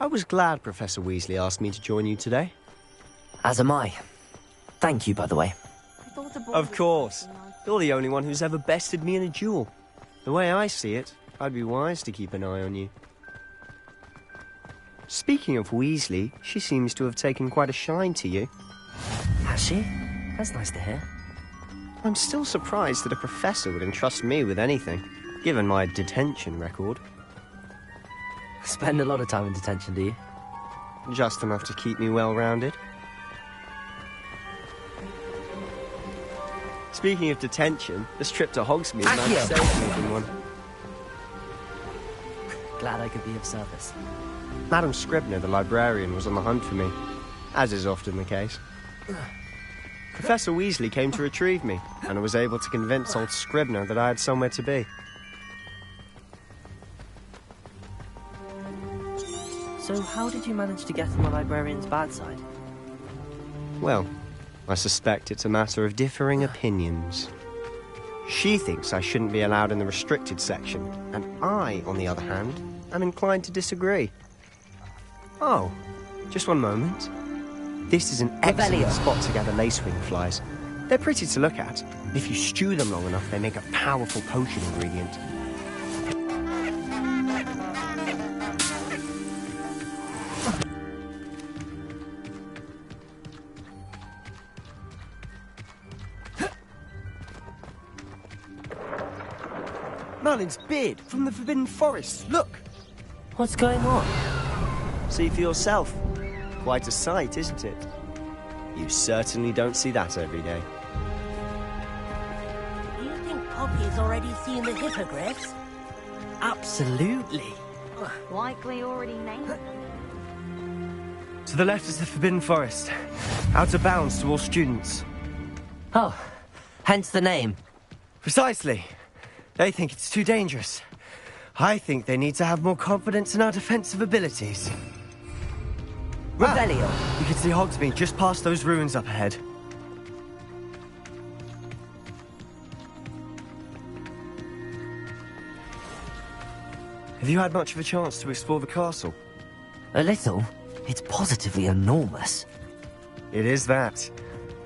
I was glad Professor Weasley asked me to join you today. As am I. Thank you, by the way. Of course. You're the only one who's ever bested me in a duel. The way I see it, I'd be wise to keep an eye on you. Speaking of Weasley, she seems to have taken quite a shine to you. Has she? That's nice to hear. I'm still surprised that a professor would entrust me with anything, given my detention record. Spend a lot of time in detention, do you? Just enough to keep me well-rounded. Speaking of detention, this trip to Hogsmeade might save me from one. Glad I could be of service. Madam Scribner, the librarian, was on the hunt for me, as is often the case. Professor Weasley came to retrieve me, and I was able to convince old Scribner that I had somewhere to be. So how did you manage to get on the librarian's bad side? Well, I suspect it's a matter of differing opinions. She thinks I shouldn't be allowed in the restricted section, and I, on the other hand, am inclined to disagree. Oh, just one moment. This is an excellent spot to gather lacewing flies. They're pretty to look at. If you stew them long enough, they make a powerful potion ingredient. Merlin's beard from the Forbidden Forest. Look! What's going on? See for yourself. Quite a sight, isn't it? You certainly don't see that every day. Do you think Poppy's already seen the hippogriffs? Absolutely. Likely already named them. To the left is the Forbidden Forest. Out of bounds to all students. Oh, hence the name. Precisely. They think it's too dangerous. I think they need to have more confidence in our defensive abilities. Revelio. You can see Hogsmeade just past those ruins up ahead. Have you had much of a chance to explore the castle? A little. It's positively enormous. It is that.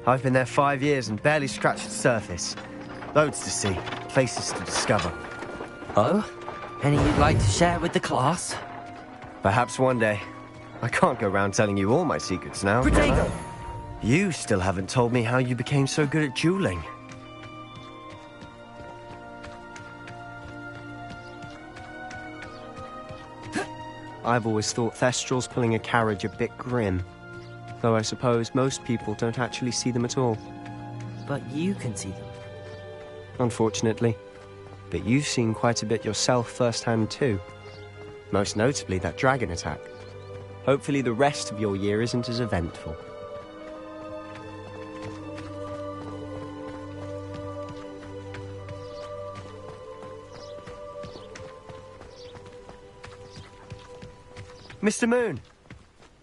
I've been there 5 years and barely scratched the surface. Loads to see, places to discover. Oh? Any you'd like to share with the class? Perhaps one day. I can't go around telling you all my secrets now. Protego! You still haven't told me how you became so good at dueling. I've always thought Thestrals pulling a carriage a bit grim. Though I suppose most people don't actually see them at all. But you can see them. Unfortunately. But you've seen quite a bit yourself firsthand too. Most notably that dragon attack. Hopefully the rest of your year isn't as eventful. Mr. Moon!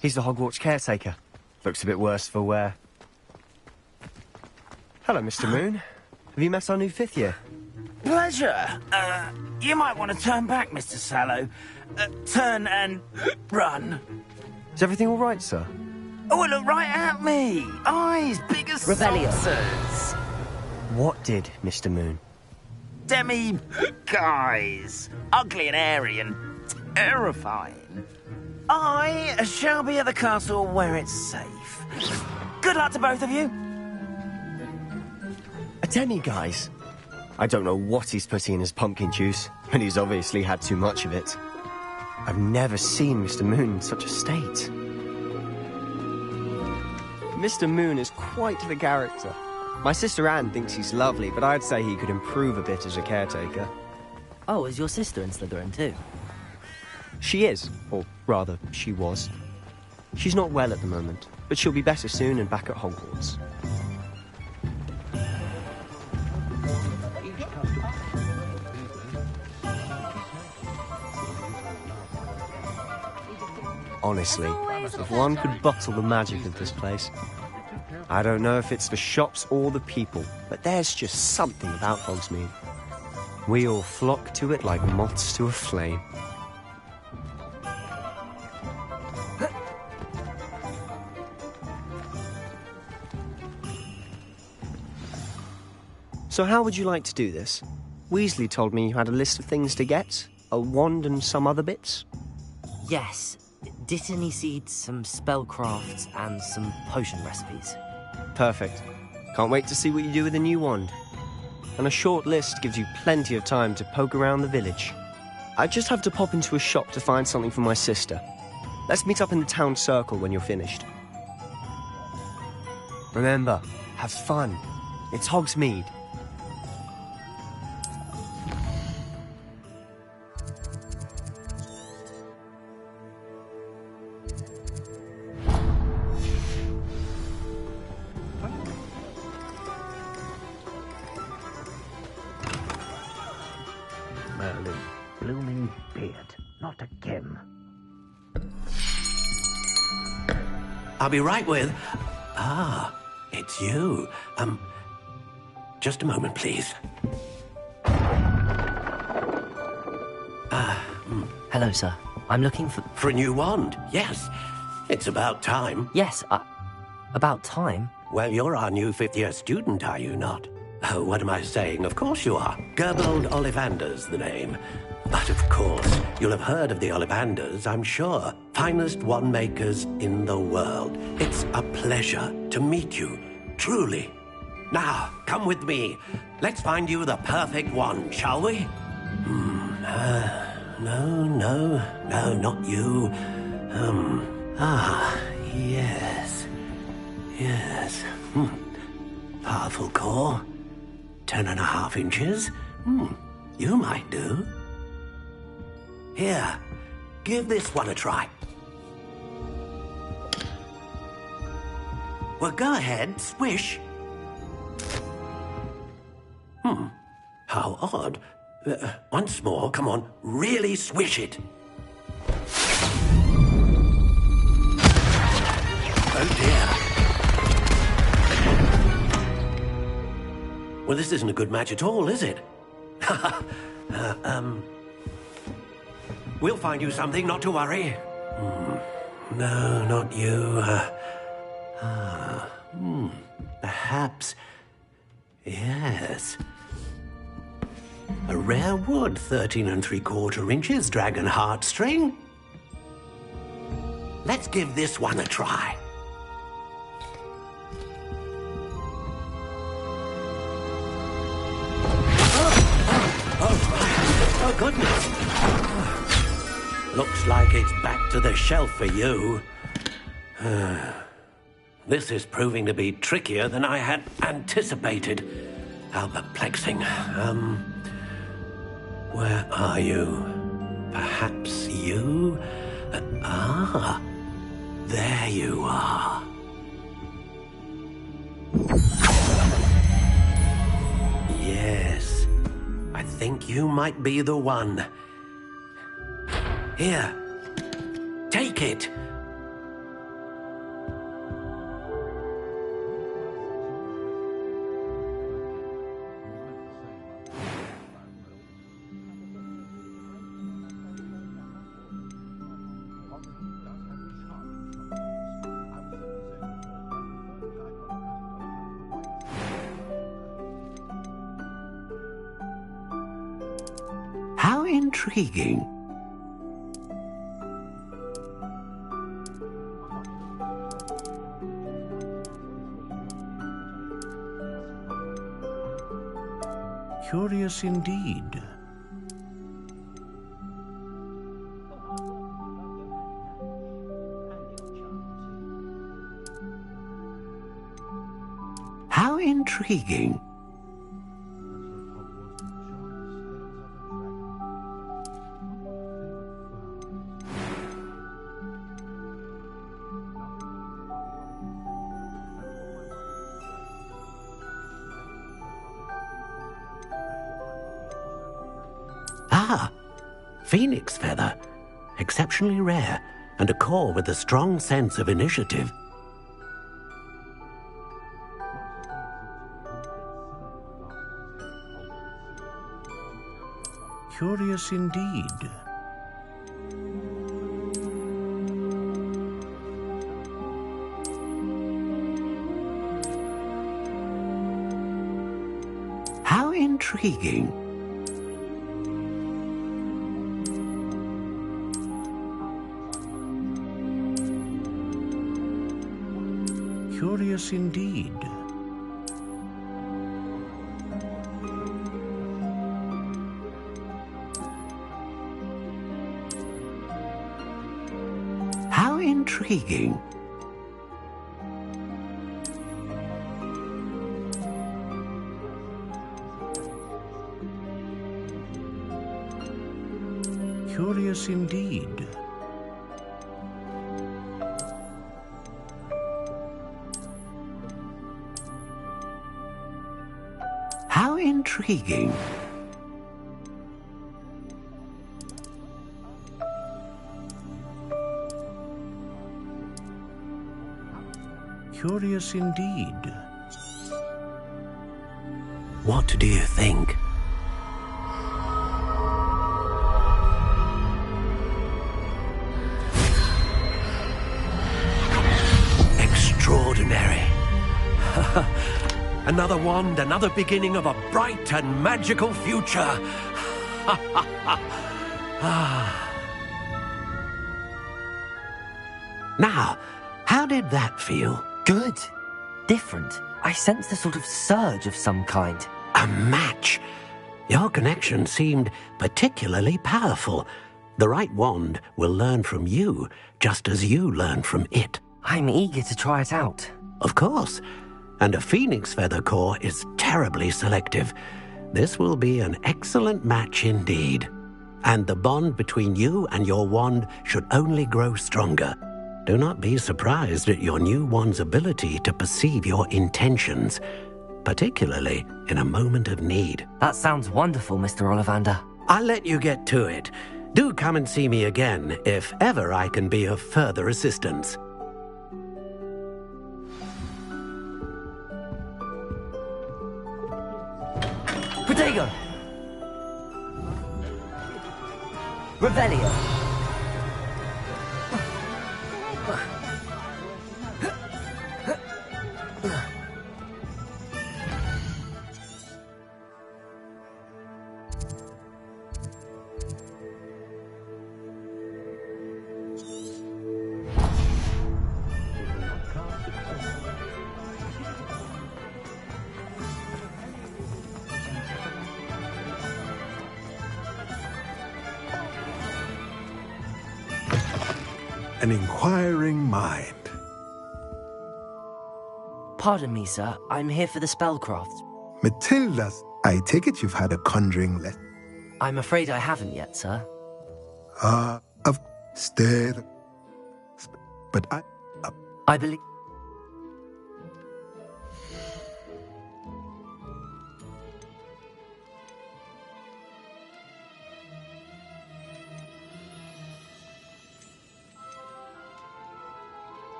He's the Hogwarts caretaker. Looks a bit worse for wear. Hello, Mr. Moon. Have you met our new 5th year? Pleasure. You might want to turn back, Mr. Sallow. Turn and run. Is everything all right, sir? Oh, look right at me. Eyes big as Revelio. saucers. What did, Mr. Moon? Guys. Ugly and airy and terrifying. I shall be at the castle where it's safe. Good luck to both of you. A demi-guise? I don't know what he's putting in his pumpkin juice, but he's obviously had too much of it. I've never seen Mr. Moon in such a state. Mr. Moon is quite the character. My sister Anne thinks he's lovely, but I'd say he could improve a bit as a caretaker. Oh, is your sister in Slytherin too? She is, or rather, she was. She's not well at the moment, but she'll be better soon and back at Hogwarts. Honestly, if one could bottle the magic of this place. I don't know if it's the shops or the people, but there's just something about Hogsmeade. We all flock to it like moths to a flame. So how would you like to do this? Weasley told me you had a list of things to get. A wand and some other bits. Yes. Dittany seeds, some spellcrafts, and some potion recipes. Perfect. Can't wait to see what you do with the new wand. And a short list gives you plenty of time to poke around the village. I just have to pop into a shop to find something for my sister. Let's meet up in the town circle when you're finished. Remember, have fun. It's Hogsmeade. Merlin, blooming beard, not again. I'll be right with... Ah, it's you. Just a moment, please. Hello, sir. I'm looking for... For a new wand, yes. It's about time. Yes, about time? Well, you're our new fifth-year student, are you not? Oh, what am I saying? Of course you are. Gerbold Ollivander's the name. But of course, you'll have heard of the Ollivanders, I'm sure. Finest wand makers in the world. It's a pleasure to meet you, truly. Now, come with me. Let's find you the perfect wand, shall we? No, not you. Yes. Powerful core. 10.5 inches. You might do. Here, give this one a try. Well, go ahead, swish. How odd. Once more, come on, really swish it. Oh dear. Well, this isn't a good match at all, is it? We'll find you something, not to worry. No, not you. Perhaps... Yes. A rare wood, 13 3/4 inches, dragon heartstring. Let's give this one a try. Oh, goodness. Looks like it's back to the shelf for you. This is proving to be trickier than I had anticipated. How perplexing. Where are you? Perhaps you? There you are. Yes, I think you might be the one. Here, take it. How intriguing. Curious indeed. How intriguing. Phoenix feather. Exceptionally rare, and a core with a strong sense of initiative. Curious indeed. How intriguing. Curious indeed. How intriguing. Curious indeed. How intriguing. Curious indeed. What do you think? Extraordinary. Another wand, another beginning of a bright and magical future. Now, how did that feel? Good. Different. I sensed a sort of surge of some kind. A match. Your connection seemed particularly powerful. The right wand will learn from you, just as you learn from it. I'm eager to try it out. Of course. And a phoenix feather core is terribly selective. This will be an excellent match indeed. And the bond between you and your wand should only grow stronger. Do not be surprised at your new wand's ability to perceive your intentions, particularly in a moment of need. That sounds wonderful, Mr. Ollivander. I'll let you get to it. Do come and see me again if ever I can be of further assistance. Protego! Revelio! An inquiring mind. Pardon me, sir. I'm here for the spellcraft. Matilda's. I take it you've had a conjuring lesson. I'm afraid I haven't yet, sir. Of stay. But I believe.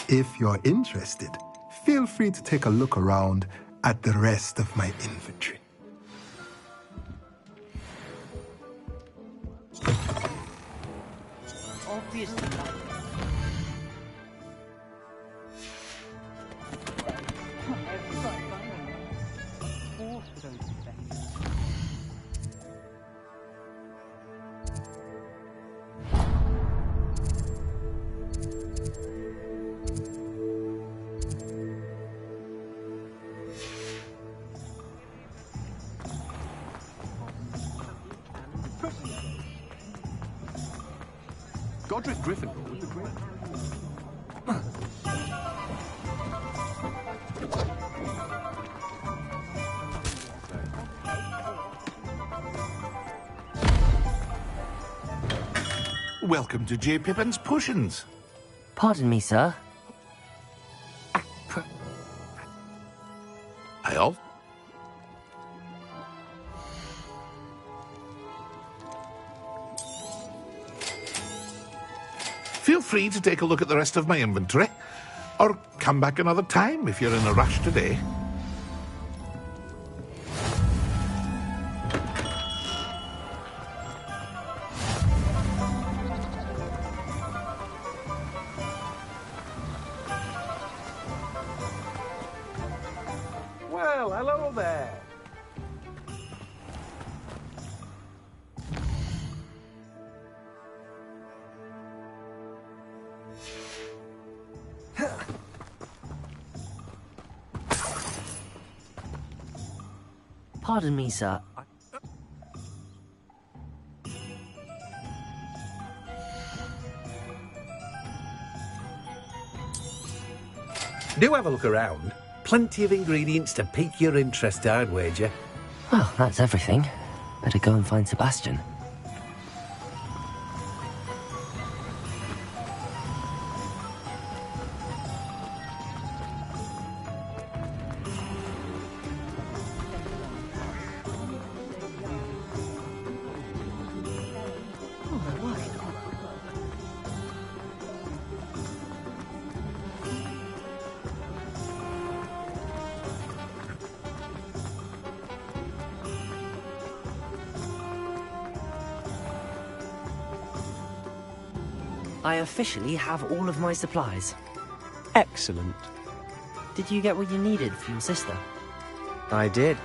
If you're interested, feel free to take a look around at the rest of my inventory. Obviously not. Godric Gryffindor would be great. Welcome to J. Pippin's Potions. Pardon me, sir. Hi all. Feel free to take a look at the rest of my inventory, or come back another time if you're in a rush today. Well, hello there. Pardon me, sir. Do have a look around. Plenty of ingredients to pique your interest, I'd wager. Well, that's everything. Better go and find Sebastian. I officially have all of my supplies. Excellent. Did you get what you needed for your sister? I did.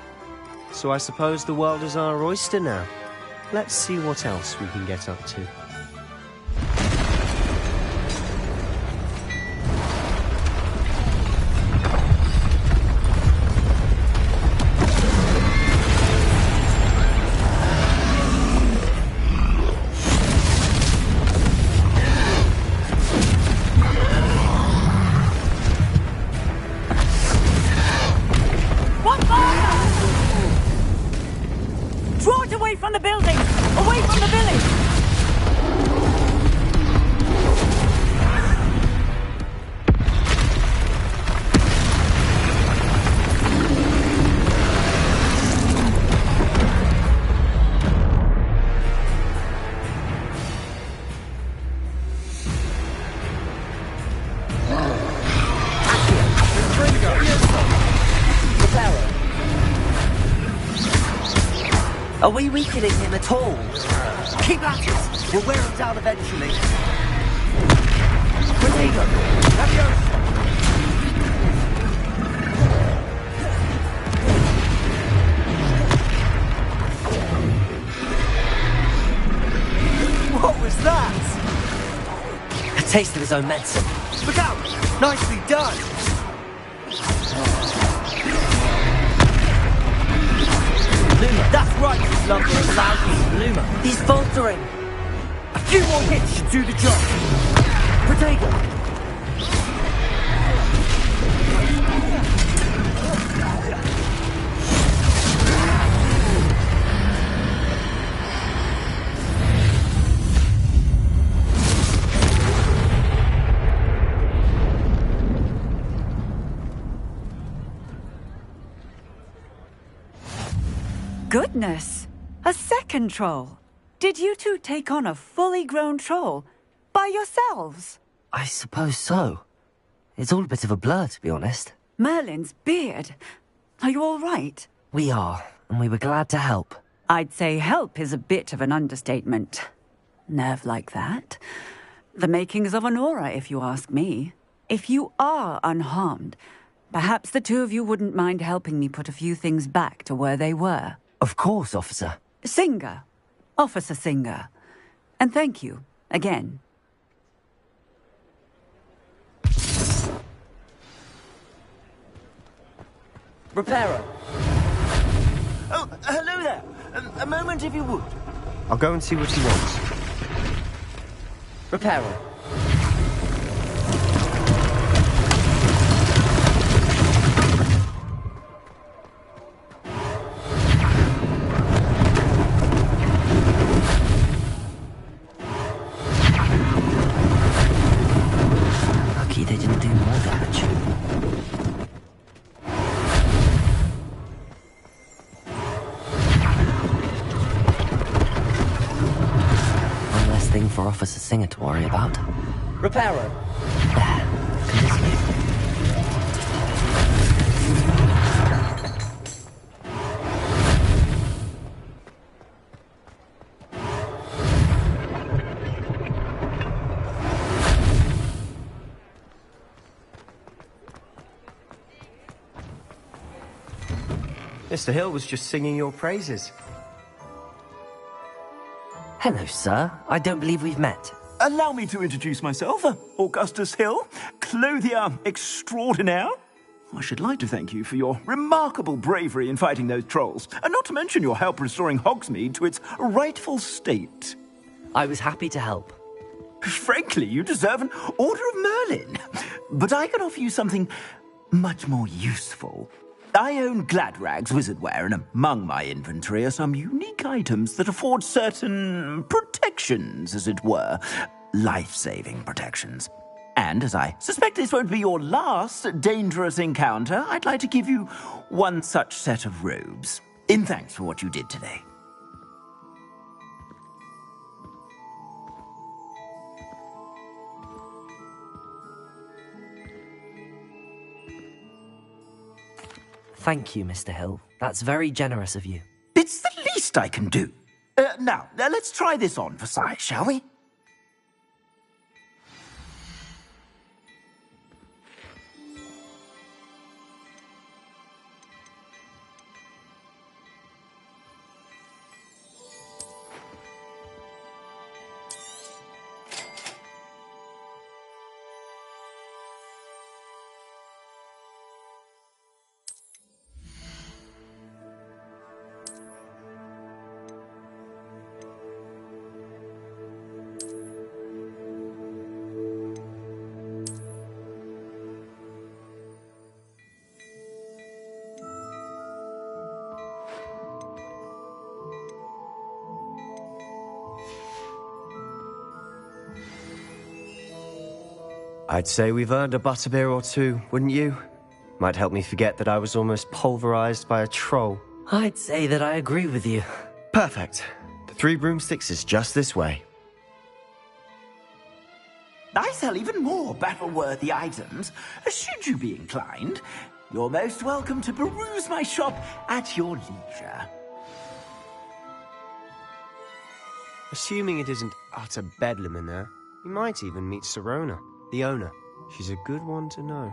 So I suppose the world is our oyster now. Let's see what else we can get up to. Draw it away from the building! Away from the village! Are we weakening him at all? Keep at it! We'll wear him down eventually. Protego! What was that? A taste of his own medicine. Look out! Nicely done! Luma, that's right, you lovely and loudly. Luma, he's faltering. A few more hits should do the job. Protego! Goodness! A second troll! Did you two take on a fully grown troll? By yourselves? I suppose so. It's all a bit of a blur, to be honest. Merlin's beard. Are you all right? We are, and we were glad to help. I'd say help is a bit of an understatement. Nerve like that. The makings of an aura, if you ask me. If you are unharmed, perhaps the two of you wouldn't mind helping me put a few things back to where they were. Of course, officer. Singer. Officer Singer. And thank you, again. Reparo. Oh, hello there. A moment, if you would. I'll go and see what he wants. Reparo. Lucky they didn't do more damage. singer to worry about. Repairer. Mr. Hill was just singing your praises. Hello, sir. I don't believe we've met. Allow me to introduce myself, Augustus Hill, clothier extraordinaire. I should like to thank you for your remarkable bravery in fighting those trolls, and not to mention your help restoring Hogsmeade to its rightful state. I was happy to help. Frankly, you deserve an Order of Merlin. But I can offer you something much more useful. I own Gladrag's wizardware, and among my inventory are some unique items that afford certain protections, as it were. Life-saving protections. And as I suspect this won't be your last dangerous encounter, I'd like to give you one such set of robes, in thanks for what you did today. Thank you, Mr. Hill. That's very generous of you. It's the least I can do. Now, let's try this on for size, shall we? I'd say we've earned a butterbeer or two, wouldn't you? Might help me forget that I was almost pulverized by a troll. I'd say that I agree with you. Perfect. The 3 broomsticks is just this way. I sell even more battle-worthy items. Should you be inclined, you're most welcome to peruse my shop at your leisure. Assuming it isn't utter bedlam in there, you might even meet Serona, the owner. She's a good one to know.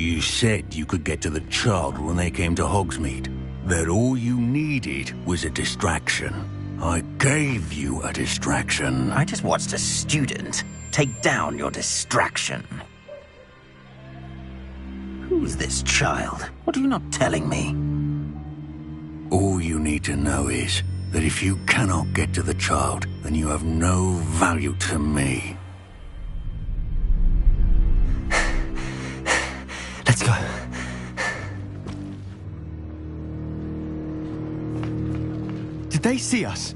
You said you could get to the child when they came to Hogsmeade. That all you needed was a distraction. I gave you a distraction. I just watched a student take down your distraction. Who's this child? What are you not telling me? All you need to know is that if you cannot get to the child, then you have no value to me. Let's go. Did they see us?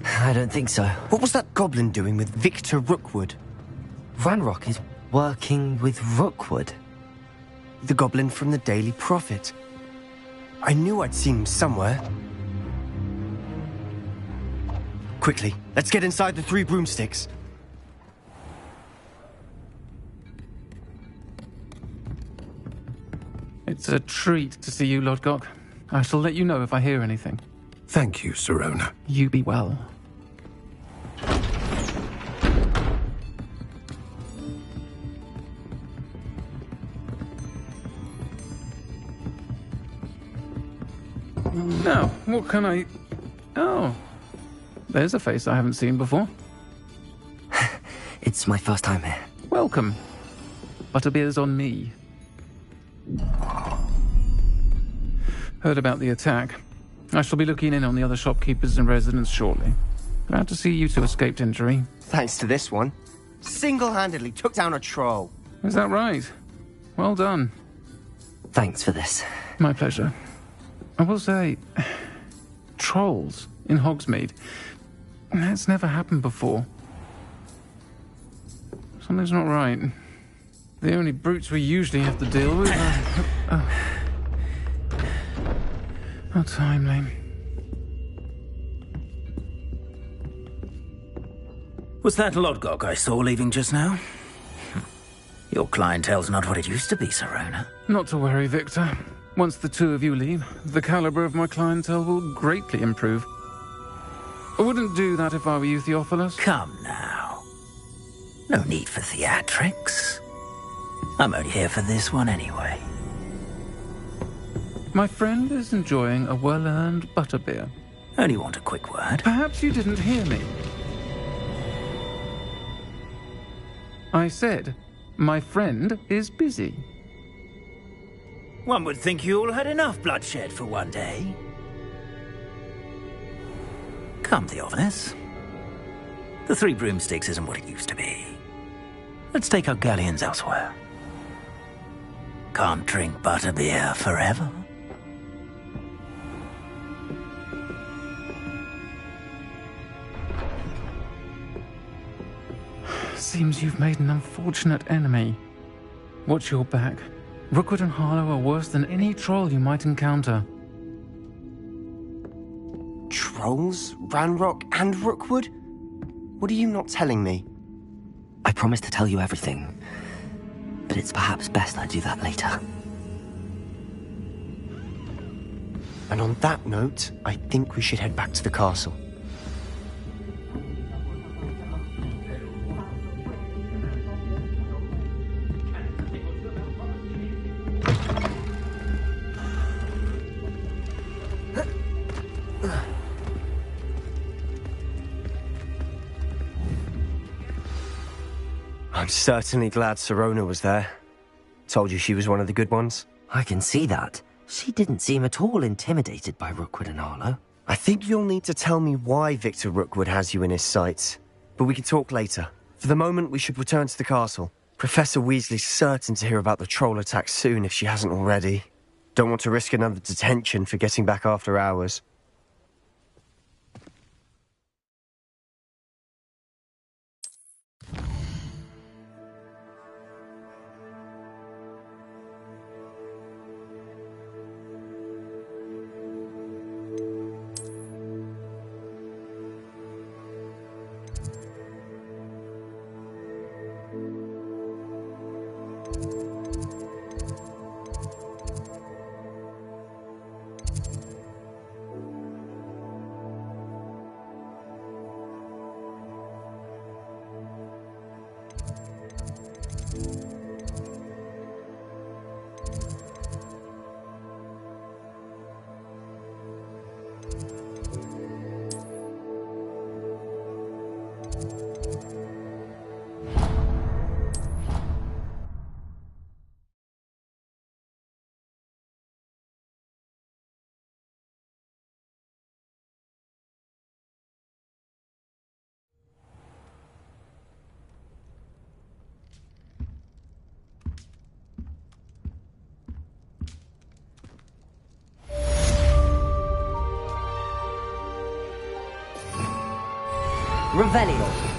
I don't think so. What was that goblin doing with Victor Rookwood? Ranrock is working with Rookwood. The goblin from the Daily Prophet. I knew I'd seen him somewhere. Quickly, let's get inside the 3 broomsticks. It's a treat to see you, Lodgok. I shall let you know if I hear anything. Thank you, Sirona. You be well. Now, what can I... Oh, there's a face I haven't seen before. It's my first time here. Welcome. Butterbeer's on me. Heard about the attack. I shall be looking in on the other shopkeepers and residents shortly. Glad to see you two escaped injury. Thanks to this one. Single-handedly took down a troll. Is that right? Well done. Thanks for this. My pleasure. I will say, trolls in Hogsmeade. That's never happened before. Something's not right. The only brutes we usually have to deal with are... How timely. Was that Lodgok I saw leaving just now? Your clientele's not what it used to be, Sirona. Not to worry, Victor. Once the two of you leave, the caliber of my clientele will greatly improve. I wouldn't do that if I were you, Theophilus. Come now. No need for theatrics. I'm only here for this one anyway. My friend is enjoying a well-earned butterbeer. Only want a quick word. Perhaps you didn't hear me. I said, my friend is busy. One would think you all had enough bloodshed for one day. Come, Theophilus. The 3 broomsticks isn't what it used to be. Let's take our galleons elsewhere. Can't drink butterbeer forever. Seems you've made an unfortunate enemy. Watch your back. Rookwood and Harlow are worse than any troll you might encounter. Trolls? Ranrock and Rookwood? What are you not telling me? I promised to tell you everything, but it's perhaps best I do that later. And on that note, I think we should head back to the castle. I'm certainly glad Sirona was there. Told you she was one of the good ones. I can see that. She didn't seem at all intimidated by Rookwood and Harlow. I think you'll need to tell me why Victor Rookwood has you in his sights. But we can talk later. For the moment, we should return to the castle. Professor Weasley's certain to hear about the troll attack soon if she hasn't already. Don't want to risk another detention for getting back after hours. Revelio.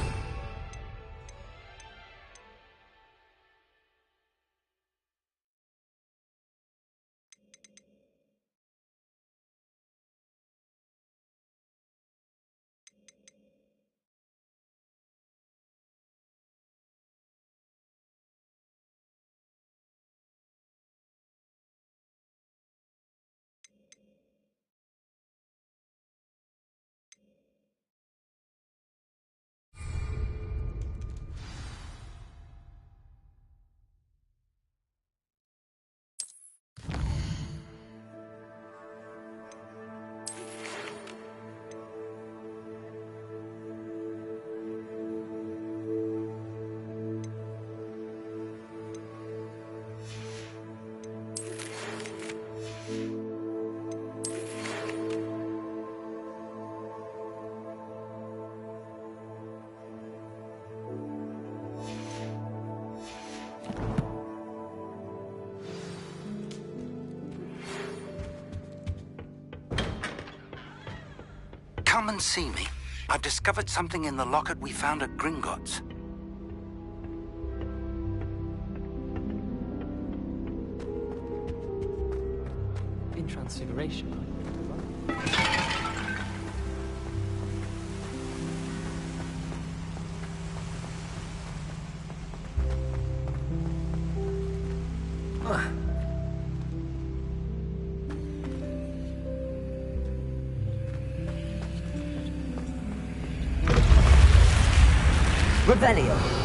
Come and see me. I've discovered something in the locket we found at Gringotts. In Transfiguration. Revelio.